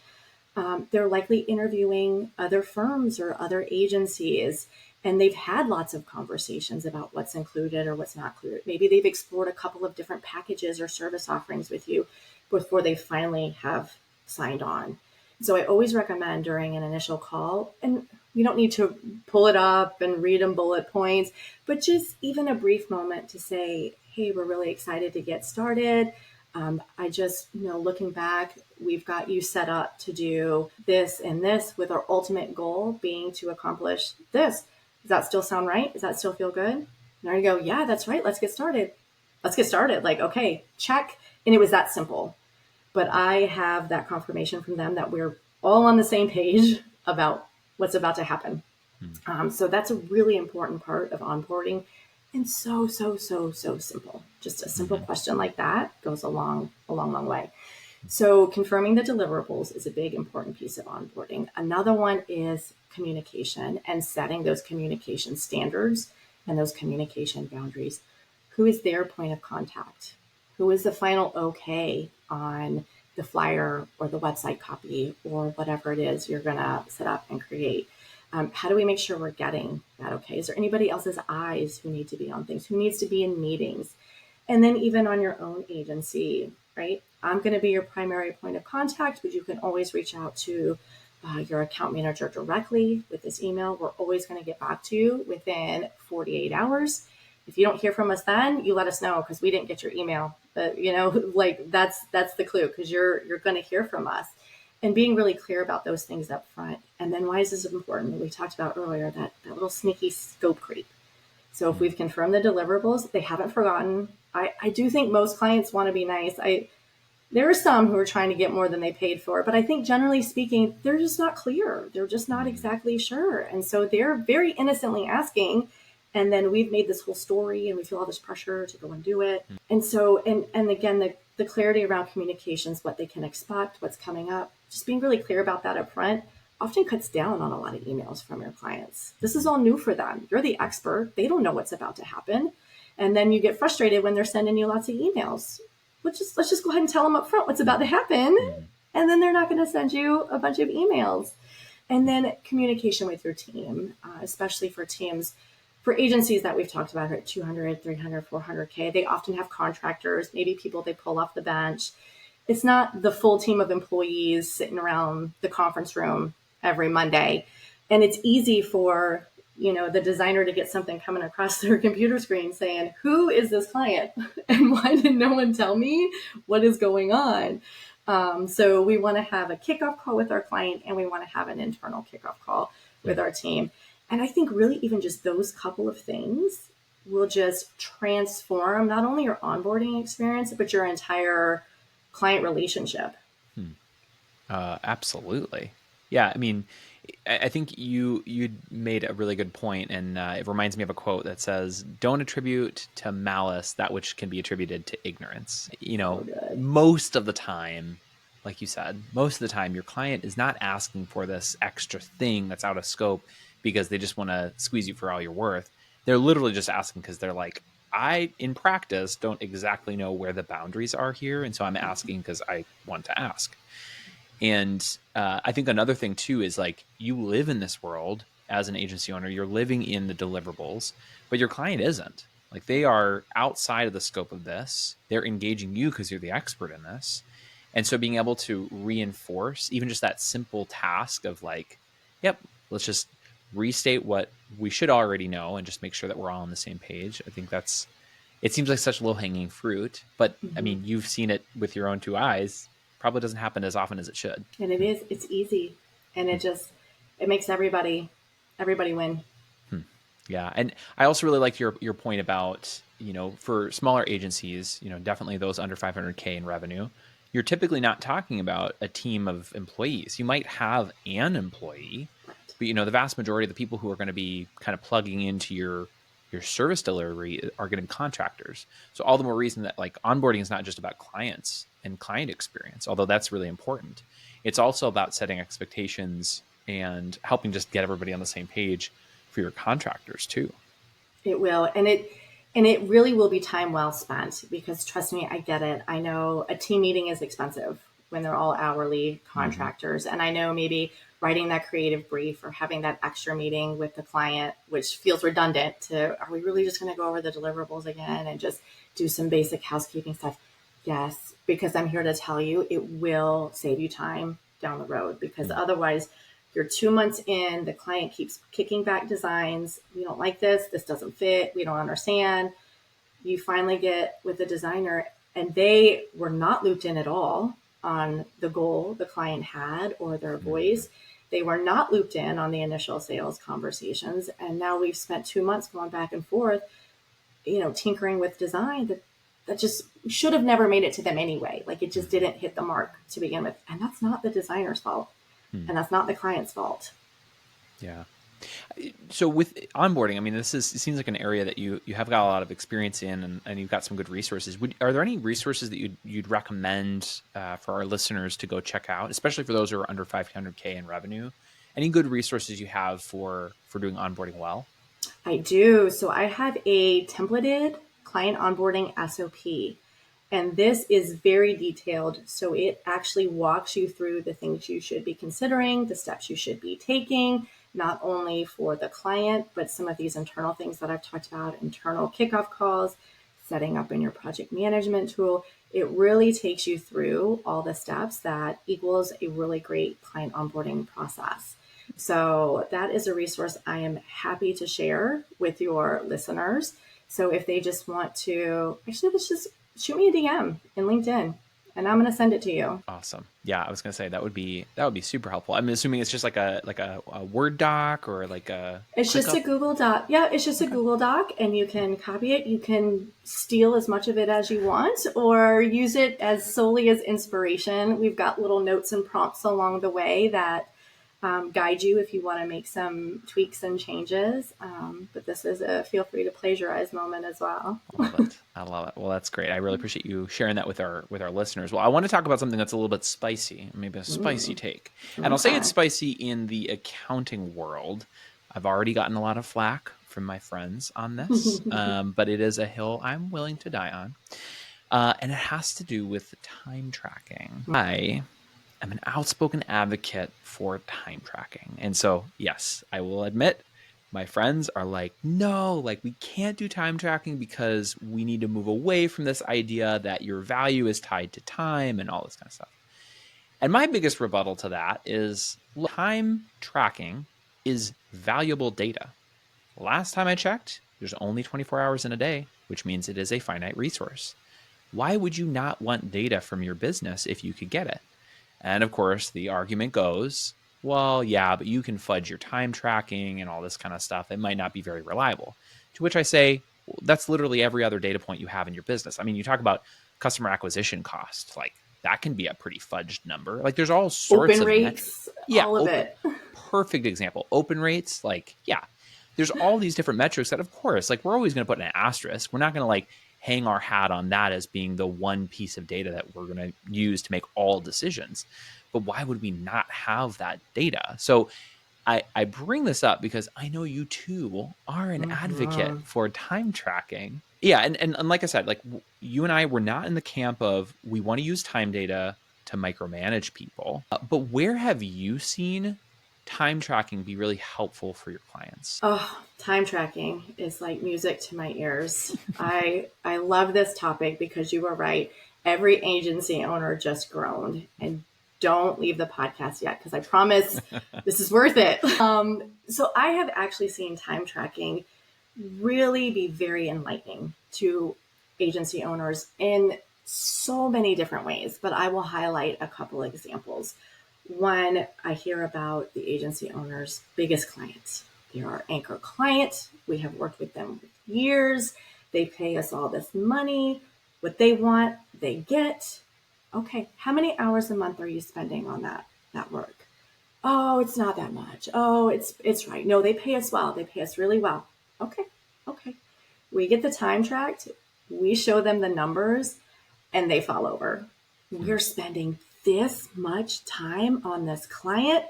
They're likely interviewing other firms or other agencies, and they've had lots of conversations about what's included or what's not included. Maybe they've explored a couple of different packages or service offerings with you before they finally have signed on. So I always recommend during an initial call, and we don't need to pull it up and read them bullet points, but just even a brief moment to say, hey, we're really excited to get started. I just, looking back, we've got you set up to do this and this with our ultimate goal being to accomplish this. Does that still sound right? Does that still feel good? And I go, yeah, that's right. Let's get started. Let's get started. Like, okay, check. And it was that simple. But I have that confirmation from them that we're all on the same page about what's about to happen. So that's a really important part of onboarding, and so simple. Just a simple question like that goes a long way. So confirming the deliverables is a big important piece of onboarding. Another one is communication and setting those communication standards and those communication boundaries. Who is their point of contact? Who is the final okay on the flyer or the website copy or whatever it is you're going to set up and create? How do we make sure we're getting that okay? Is there anybody else's eyes who need to be on things, who needs to be in meetings? And then even on your own agency, right? I'm going to be your primary point of contact, but you can always reach out to your account manager directly with this email. We're always going to get back to you within 48 hours. If you don't hear from us then, you let us know because we didn't get your email. But like that's the clue, because you're going to hear from us. And being really clear about those things up front. And then why is this important? We talked about earlier that little sneaky scope creep. So if we've confirmed the deliverables, they haven't forgotten. I do think most clients want to be nice. There are some who are trying to get more than they paid for, but I think generally speaking, they're just not clear. They're just not exactly sure. And so they're very innocently asking. And then we've made this whole story and we feel all this pressure to go and do it. And so, and again, the clarity around communications, what they can expect, what's coming up, just being really clear about that up front often cuts down on a lot of emails from your clients. This is all new for them. You're the expert. They don't know what's about to happen. And then you get frustrated when they're sending you lots of emails. Let's just go ahead and tell them up front what's about to happen. And then they're not going to send you a bunch of emails. And then communication with your team, especially for teams, for agencies that we've talked about at 200, 300, 400K, they often have contractors, maybe people they pull off the bench. It's not the full team of employees sitting around the conference room every Monday. And it's easy for, the designer to get something coming across their computer screen saying, who is this client? And why did no one tell me what is going on? So we want to have a kickoff call with our client, and we want to have an internal kickoff call with our team. And I think really even just those couple of things will just transform not only your onboarding experience, but your entire client relationship. Absolutely. Yeah. I mean, I think you made a really good point, and it reminds me of a quote that says, "Don't attribute to malice that which can be attributed to ignorance." Most of the time, like you said, most of the time, your client is not asking for this extra thing that's out of scope because they just want to squeeze you for all you're worth. They're literally just asking because they're like, I, in practice, don't exactly know where the boundaries are here, and so I'm asking because I want to ask. And I think another thing too is like, you live in this world as an agency owner, you're living in the deliverables, but your client isn't. Like, they are outside of the scope of this. They're engaging you because you're the expert in this. And so being able to reinforce even just that simple task of like, yep, let's just restate what we should already know and just make sure that we're all on the same page. I think it seems like such low hanging fruit, but I mean, you've seen it with your own two eyes. Probably doesn't happen as often as it should. And it's easy. And it makes everybody win. Yeah. And I also really like your point about, for smaller agencies, definitely those under 500K in revenue, you're typically not talking about a team of employees. You might have an employee, but the vast majority of the people who are going to be kind of plugging into your service delivery are going to be contractors. So all the more reason that like onboarding is not just about clients and client experience, although that's really important. It's also about setting expectations and helping just get everybody on the same page for your contractors too. It will. And it really will be time well spent, because trust me, I get it. I know a team meeting is expensive when they're all hourly contractors. And I know maybe writing that creative brief or having that extra meeting with the client, which feels redundant to, are we really just going to go over the deliverables again and just do some basic housekeeping stuff? Yes, because I'm here to tell you, it will save you time down the road, because otherwise you're 2 months in, the client keeps kicking back designs. We don't like this. This doesn't fit. We don't understand. You finally get with the designer and they were not looped in at all on the goal the client had or their voice. They were not looped in on the initial sales conversations. And now we've spent 2 months going back and forth. tinkering with design that just should have never made it to them anyway. Like it just didn't hit the mark to begin with. And that's not the designer's fault. And that's not the client's fault. Yeah. So with onboarding, I mean, it seems like an area that you have got a lot of experience in, and you've got some good resources. Are there any resources that you'd recommend for our listeners to go check out, especially for those who are under 500K in revenue? Any good resources you have for doing onboarding well? I do. So I have a templated client onboarding SOP. And this is very detailed. So it actually walks you through the things you should be considering, the steps you should be taking, not only for the client, but some of these internal things that I've talked about, internal kickoff calls, setting up in your project management tool. It really takes you through all the steps that equals a really great client onboarding process. So that is a resource I am happy to share with your listeners. So if they just want to, actually, let's just shoot me a DM in LinkedIn and I'm going to send it to you. Awesome. Yeah, I was going to say that would be super helpful. I'm assuming it's just like a Word doc or like a. It's just a Google Doc. Yeah, it's just a Google Doc, and you can copy it. You can steal as much of it as you want, or use it as solely as inspiration. We've got little notes and prompts along the way that guide you if you want to make some tweaks and changes. But this is a feel free to plagiarize moment as well. I love it. Well, that's great. I really appreciate you sharing that with our listeners. Well, I want to talk about something that's a little bit spicy, maybe a spicy take. And I'll say it's spicy in the accounting world. I've already gotten a lot of flack from my friends on this, but it is a hill I'm willing to die on. And it has to do with the time tracking. I'm an outspoken advocate for time tracking. And so, yes, I will admit my friends are like, no, like we can't do time tracking because we need to move away from this idea that your value is tied to time and all this kind of stuff. And my biggest rebuttal to that is time tracking is valuable data. Last time I checked, there's only 24 hours in a day, which means it is a finite resource. Why would you not want data from your business if you could get it? And of course, the argument goes, well, yeah, but you can fudge your time tracking and all this kind of stuff. It might not be very reliable. To which I say, well, that's literally every other data point you have in your business. I mean, you talk about customer acquisition cost, like that can be a pretty fudged number. Like there's all sorts open of rates, all of it. Perfect example. Open rates, like, yeah, there's all these different metrics that, of course, like we're always going to put an asterisk. We're not going to like hang our hat on that as being the one piece of data that we're going to use to make all decisions. But why would we not have that data? So I bring this up because I know you too are an advocate for time tracking. Yeah. And like I said, like you and I were not in the camp of we want to use time data to micromanage people. But where have you seen time tracking be really helpful for your clients? Oh, time tracking is like music to my ears. I love this topic because you were right. Every agency owner just groaned, and don't leave the podcast yet because I promise this is worth it. So I have actually seen time tracking really be very enlightening to agency owners in so many different ways, but I will highlight a couple examples. One, I hear about the agency owner's biggest clients. They're our anchor client. We have worked with them for years. They pay us all this money. What they want, they get. Okay, how many hours a month are you spending on that work? Oh, it's not that much. Oh, it's right. No, they pay us well. They pay us really well. Okay. We get the time tracked. We show them the numbers, and they fall over. We're spending this much time on this client,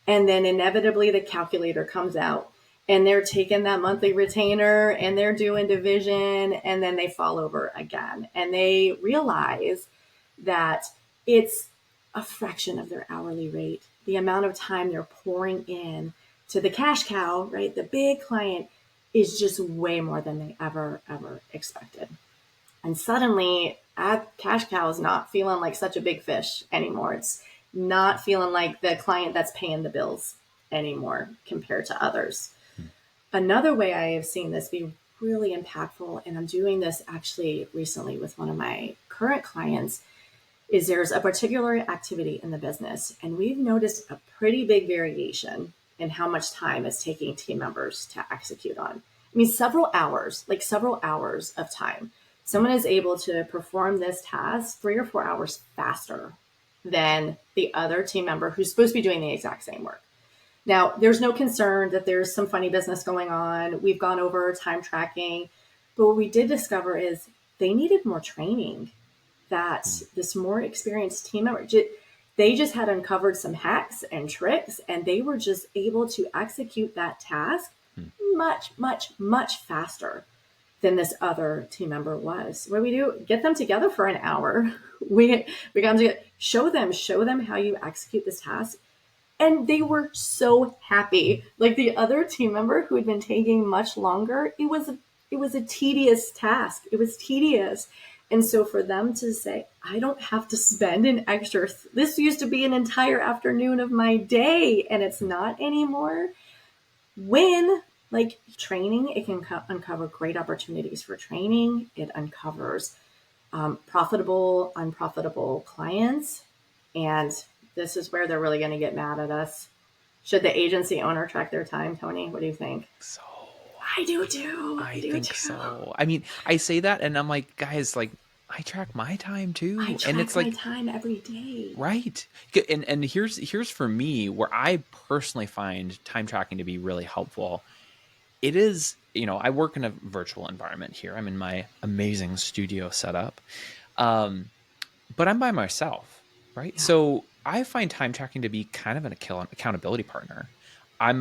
and then inevitably the calculator comes out and they're taking that monthly retainer and they're doing division, and then they fall over again and they realize that it's a fraction of their hourly rate. The amount of time they're pouring in to the cash cow, right, the big client, is just way more than they ever expected. And suddenly, cash cow is not feeling like such a big fish anymore. It's not feeling like the client that's paying the bills anymore compared to others. Another way I have seen this be really impactful, and I'm doing this actually recently with one of my current clients, is there's a particular activity in the business, and we've noticed a pretty big variation in how much time it's taking team members to execute on. I mean, several hours of time. Someone is able to perform this task 3 or 4 hours faster than the other team member who's supposed to be doing the exact same work. Now, there's no concern that there's some funny business going on. We've gone over time tracking, but what we did discover is they needed more training. That this more experienced team member, they just had uncovered some hacks and tricks, and they were just able to execute that task much, much, much faster than this other team member was. What do we do? Get them together for an hour. We got them to show them how you execute this task. And they were so happy. Like the other team member who had been taking much longer, it was a tedious task. It was tedious. And so for them to say, I don't have to spend an extra, this used to be an entire afternoon of my day and it's not anymore. When like training, it can uncover great opportunities for training. It uncovers profitable, unprofitable clients. And this is where they're really going to get mad at us. Should the agency owner track their time, Tony? What do you think? So I do too. I think so. I mean, I say that and I'm like, guys, like I track my time too. I track and it's my like time every day. Right. And here's for me where I personally find time tracking to be really helpful. It is, I work in a virtual environment here. I'm in my amazing studio setup. But I'm by myself, right? Yeah. So I find time tracking to be kind of an accountability partner. I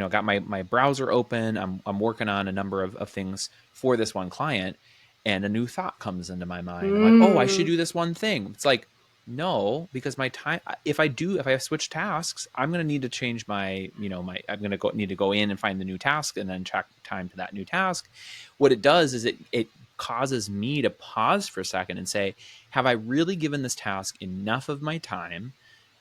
got my browser open. I'm working on a number of things for this one client, and a new thought comes into my mind. I'm like, oh, I should do this one thing. It's like, no, because my time, if I switch tasks, I'm going to need to change I'm going to need to go in and find the new task and then track time to that new task. What it does is it causes me to pause for a second and say, have I really given this task enough of my time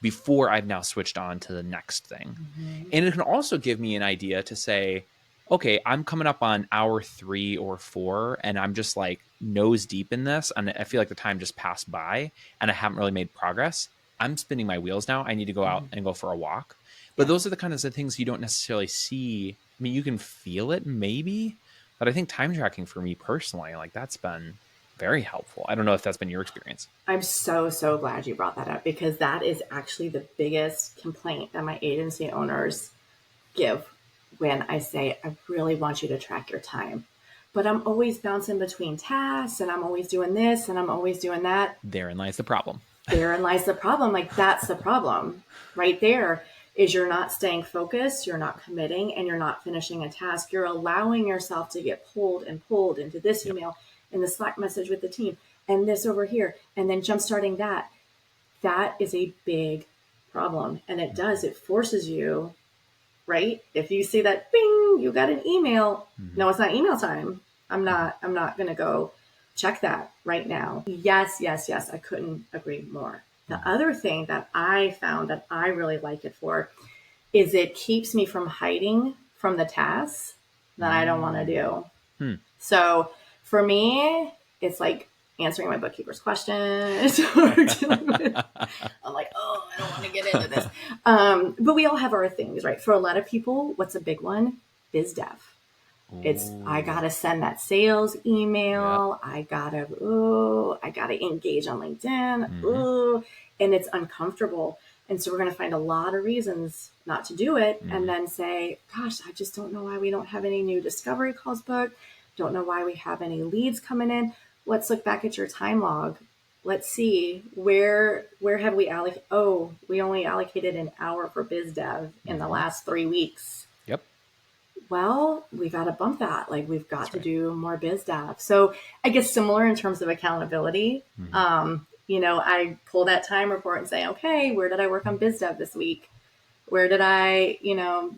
before I've now switched on to the next thing? Mm-hmm. And it can also give me an idea to say, okay, I'm coming up on hour 3 or 4 and I'm just like nose deep in this. And I feel like the time just passed by and I haven't really made progress. I'm spinning my wheels now. I need to go out and go for a walk. But those are the kinds of things you don't necessarily see. I mean, you can feel it maybe, but I think time tracking for me personally, like that's been very helpful. I don't know if that's been your experience. I'm so glad you brought that up because that is actually the biggest complaint that my agency owners give when I say, I really want you to track your time, but I'm always bouncing between tasks and I'm always doing this and I'm always doing that. Therein lies the problem. Therein lies the problem. Like that's the problem right there. Is you're not staying focused, you're not committing, and you're not finishing a task. You're allowing yourself to get pulled into this email and the Slack message with the team and this over here, and then jumpstarting that. That is a big problem. And it forces you, right? If you see that, bing, you got an email. Mm-hmm. No, it's not email time. I'm not going to go check that right now. Yes. I couldn't agree more. The other thing that I found that I really like it for is it keeps me from hiding from the tasks that I don't want to do. So for me, it's like answering my bookkeeper's questions. I'm like, oh, I don't want to get into this. But we all have our things, right? For a lot of people, what's a big one? Biz dev. It's, I got to send that sales email. Yep. I got to engage on LinkedIn. And it's uncomfortable. And so we're going to find a lot of reasons not to do it. And then say, gosh, I just don't know why we don't have any new discovery calls booked. Don't know why we have any leads coming in. Let's look back at your time log. Let's see where have we allocated? Oh, we only allocated an hour for biz dev in the last 3 weeks. Yep. Well, we got to bump that. Like we've got to do more biz dev. So I guess similar in terms of accountability. I pull that time report and say, okay, where did I work on biz dev this week? Where did I,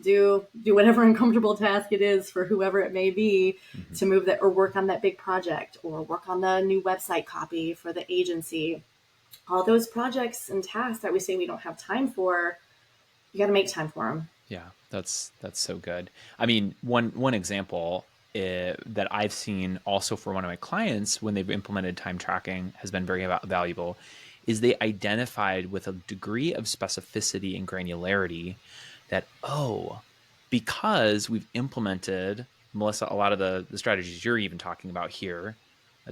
do whatever uncomfortable task it is for whoever it may be to move that or work on that big project or work on the new website copy for the agency. All those projects and tasks that we say we don't have time for, you got to make time for them. Yeah, that's so good. I mean, one example that I've seen also for one of my clients when they've implemented time tracking has been very valuable is they identified with a degree of specificity and granularity that, because we've implemented, Melissa, a lot of the strategies you're even talking about here.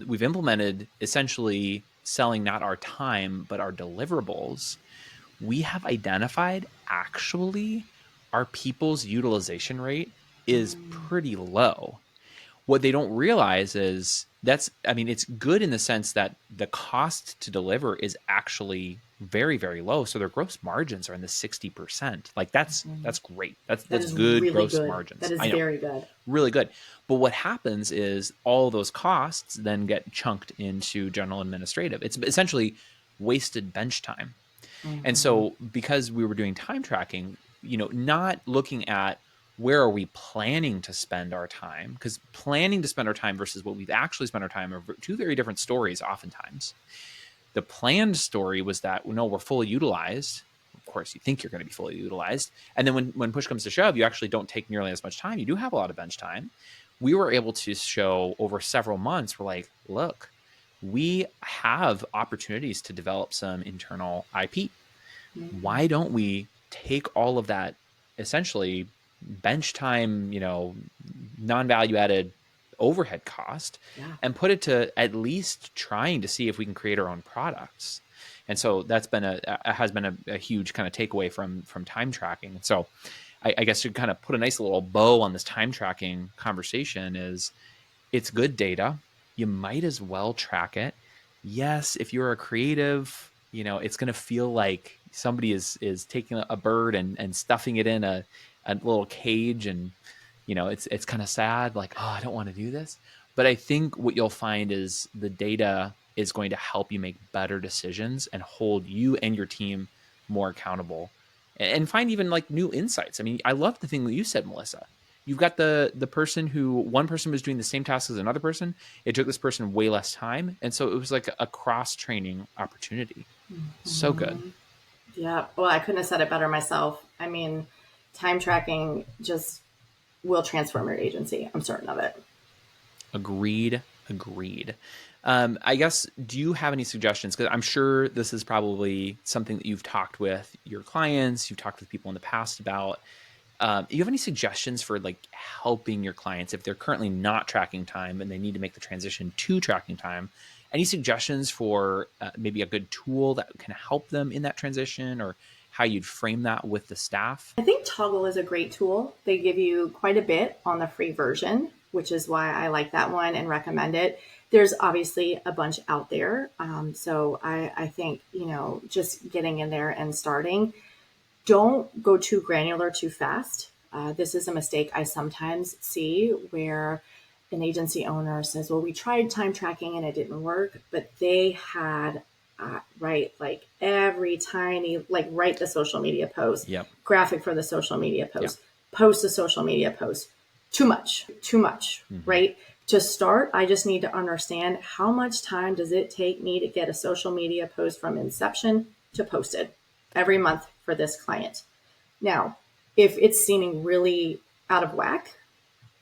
We've implemented essentially selling not our time, but our deliverables. We have identified actually our people's utilization rate is pretty low. What they don't realize is it's good in the sense that the cost to deliver is actually very, very low. So their gross margins are in the 60%. Like that's great. That's is good really gross good. margins. That is I know, very good. really good. But what happens is all those costs then get chunked into general administrative. It's essentially wasted bench time. And so because we were doing time tracking, not looking at where are we planning to spend our time, because planning to spend our time versus what we've actually spent our time are two very different stories oftentimes. The planned story was that, no, we're fully utilized. Of course, you think you're going to be fully utilized. And then when push comes to shove, you actually don't take nearly as much time. You do have a lot of bench time. We were able to show over several months, we're like, look, we have opportunities to develop some internal IP. Why don't we take all of that essentially bench time, non-value added overhead cost and put it to at least trying to see if we can create our own products. And so that's has been a huge kind of takeaway from time tracking. So I guess to kind of put a nice little bow on this time tracking conversation is it's good data. You might as well track it. Yes, if you're a creative, it's going to feel like somebody is taking a bird and stuffing it in a little cage, and it's kind of sad, like, oh, I don't want to do this. But I think what you'll find is the data is going to help you make better decisions and hold you and your team more accountable, and find even like new insights. I mean, I love the thing that you said, Melissa. You've got the person who, one person was doing the same task as another person. It took this person way less time. And so it was like a cross-training opportunity. So good. Yeah. Well, I couldn't have said it better myself. I mean, time tracking just will transform your agency. I'm certain of it. Agreed. I guess, do you have any suggestions? Because I'm sure this is probably something that you've talked with your clients, you've talked with people in the past about. You have any suggestions for like helping your clients if they're currently not tracking time and they need to make the transition to tracking time? Any suggestions for maybe a good tool that can help them in that transition, or how you'd frame that with the staff? I think Toggl is a great tool. They give you quite a bit on the free version, which is why I like that one and recommend it. There's obviously a bunch out there. So I think, just getting in there and starting. Don't go too granular too fast. This is a mistake I sometimes see where an agency owner says, well, we tried time tracking and it didn't work, but they had, like every tiny, like write the social media post, graphic for the social media post, post the social media post. Too much, right? To start, I just need to understand how much time does it take me to get a social media post from inception to posted every month for this client. Now, if it's seeming really out of whack,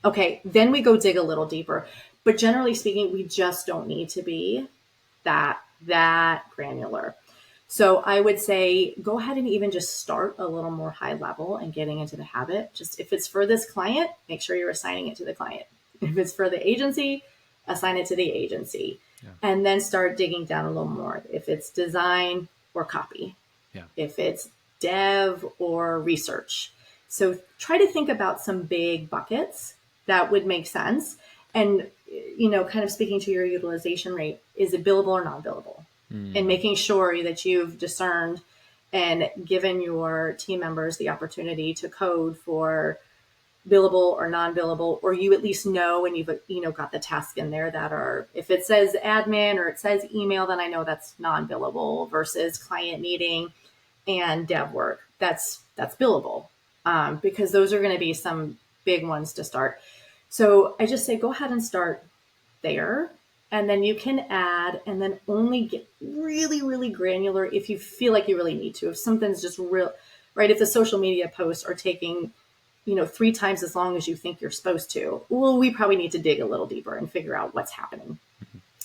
okay, then we go dig a little deeper. But generally speaking, we just don't need to be that granular. So I would say go ahead and even just start a little more high level and getting into the habit. Just if it's for this client, make sure you're assigning it to the client. If it's for the agency, assign it to the agency. And then start digging down a little more. If it's design or copy, if it's dev or research. So try to think about some big buckets that would make sense. And, kind of speaking to your utilization rate, is it billable or non-billable? And making sure that you've discerned and given your team members the opportunity to code for billable or non-billable, or you at least know, and you've got the tasks in there that are, if it says admin or it says email, then I know that's non-billable versus client meeting and dev work. That's billable, because those are going to be some big ones to start. So I just say, go ahead and start there. And then you can add, and then only get really, really granular if you feel like you really need to. If something's just real, right? If the social media posts are taking, 3 times as long as you think you're supposed to, well, we probably need to dig a little deeper and figure out what's happening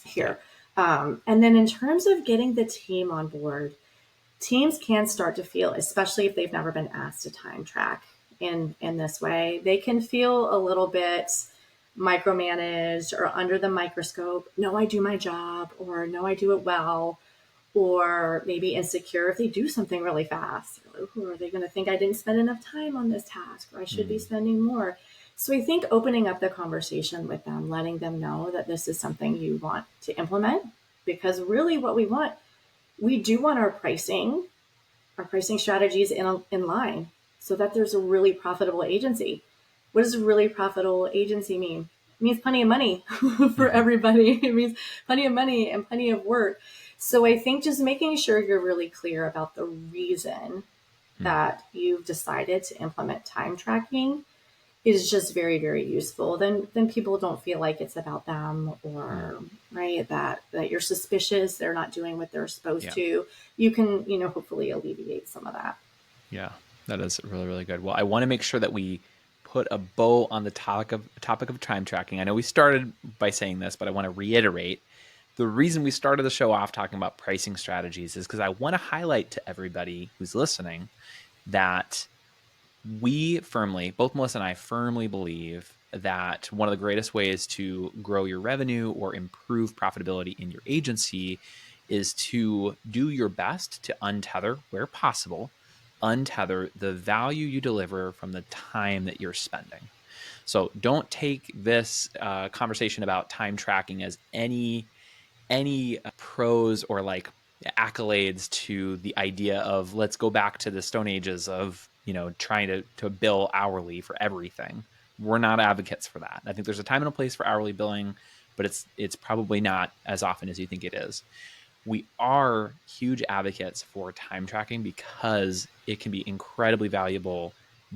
here. And then in terms of getting the team on board, teams can start to feel, especially if they've never been asked to time track in this way, they can feel a little bit micromanaged or under the microscope. No, I do my job, or no, I do it well, or maybe insecure if they do something really fast. Ooh, are they going to think I didn't spend enough time on this task, or I should be spending more? So I think opening up the conversation with them, letting them know that this is something you want to implement, because really what we do want our pricing strategies in line so that there's a really profitable agency. What does a really profitable agency mean? It means plenty of money for everybody. It means plenty of money and plenty of work. So I think just making sure you're really clear about the reason that you've decided to implement time tracking is just very, very useful. Then people don't feel like it's about them, or right, that you're suspicious they're not doing what they're supposed to. You can, hopefully alleviate some of that. Yeah, that is really, really good. Well, I want to make sure that we put a bow on the topic of time tracking. I know we started by saying this, but I want to reiterate the reason we started the show off talking about pricing strategies is because I want to highlight to everybody who's listening that we firmly, both Melissa and I firmly believe that one of the greatest ways to grow your revenue or improve profitability in your agency is to do your best to untether, where possible, untether the value you deliver from the time that you're spending. So don't take this conversation about time tracking as any pros or like accolades to the idea of let's go back to the Stone Ages of trying to bill hourly for everything. We're not advocates for that. I think there's a time and a place for hourly billing, but it's probably not as often as you think it is. We are huge advocates for time tracking because it can be incredibly valuable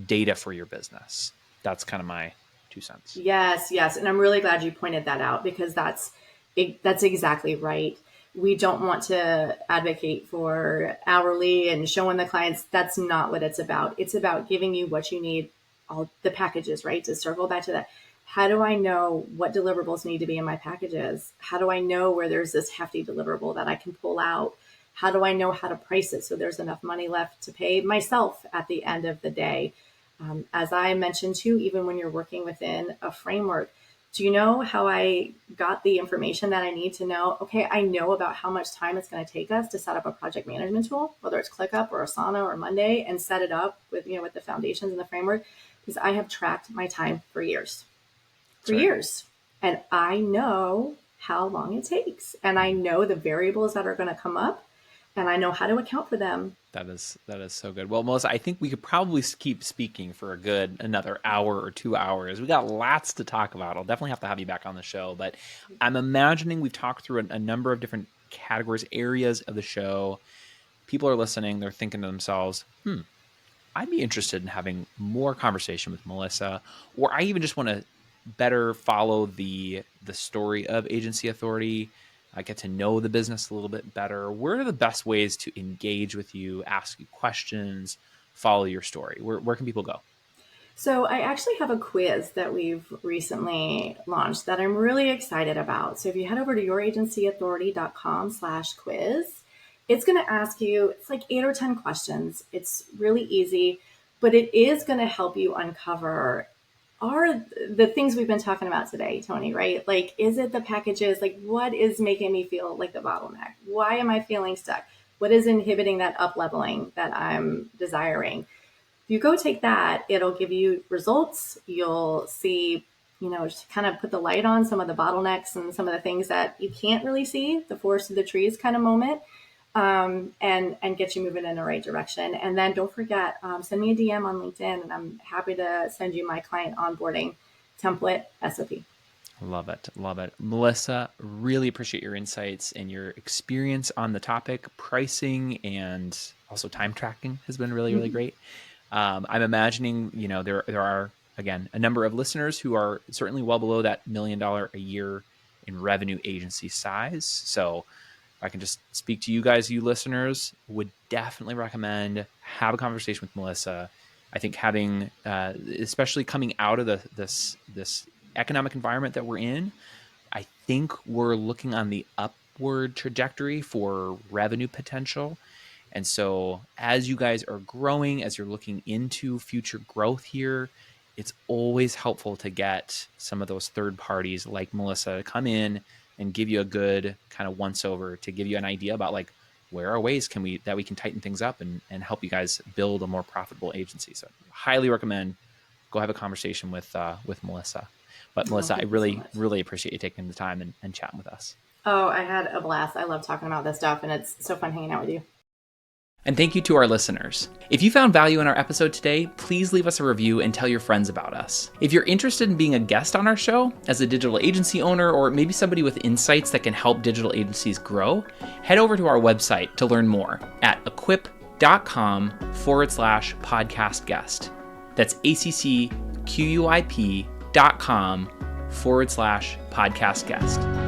data for your business. That's kind of my 2 cents. Yes, yes. And I'm really glad you pointed that out, because that's exactly right. We don't want to advocate for hourly and showing the clients. That's not what it's about. It's about giving you what you need, all the packages, right? To circle back to that. How do I know what deliverables need to be in my packages? How do I know where there's this hefty deliverable that I can pull out? How do I know how to price it so there's enough money left to pay myself at the end of the day? As I mentioned too, even when you're working within a framework, do you know how I got the information that I need to know? Okay, I know about how much time it's going to take us to set up a project management tool, whether it's ClickUp or Asana or Monday, and set it up with with the foundations and the framework, because I have tracked my time for years. And I know how long it takes, and I know the variables that are going to come up, and I know how to account for them. That is so good. Well, Melissa, I think we could probably keep speaking for a good another hour or 2 hours. We got lots to talk about. I'll definitely have to have you back on the show, but I'm imagining we've talked through a number of different categories, areas of the show. People are listening. They're thinking to themselves, I'd be interested in having more conversation with Melissa, or I even just want to better follow the story of Agency Authority. I get to know the business a little bit better. Where are the best ways to engage with you, ask you questions, follow your story? Where can people go? So I actually have a quiz that we've recently launched that I'm really excited about. So if you head over to youragencyauthority.com/quiz, it's going to ask you, it's like 8 or 10 questions. It's really easy, but it is going to help you uncover are the things we've been talking about today, Tony, right? Like, is it the packages? Like, what is making me feel like the bottleneck? Why am I feeling stuck? What is inhibiting that up leveling that I'm desiring? If you go take that, it'll give you results. You'll see, just kind of put the light on some of the bottlenecks and some of the things that you can't really see, the forest of the trees kind of moment. And get you moving in the right direction. And then don't forget, send me a DM on LinkedIn, and I'm happy to send you my client onboarding template SOP. Love it. Love it. Melissa, really appreciate your insights and your experience on the topic. Pricing and also time tracking has been really, really great. I'm imagining, there are, again, a number of listeners who are certainly well below that $1 million a year in revenue agency size. So I can just speak to you guys, you listeners, would definitely recommend have a conversation with Melissa. I think having, especially coming out of this economic environment that we're in, I think we're looking on the upward trajectory for revenue potential. And so as you guys are growing, as you're looking into future growth here, it's always helpful to get some of those third parties like Melissa to come in and give you a good kind of once over, to give you an idea about like, where are ways that we can tighten things up and help you guys build a more profitable agency. So highly recommend go have a conversation with Melissa. But Melissa, I really, really appreciate you taking the time and chatting with us. Oh, I had a blast. I love talking about this stuff, and it's so fun hanging out with you. And thank you to our listeners. If you found value in our episode today, please leave us a review and tell your friends about us. If you're interested in being a guest on our show as a digital agency owner, or maybe somebody with insights that can help digital agencies grow, head over to our website to learn more at acquip.com/podcast guest. That's acquip.com/podcast guest.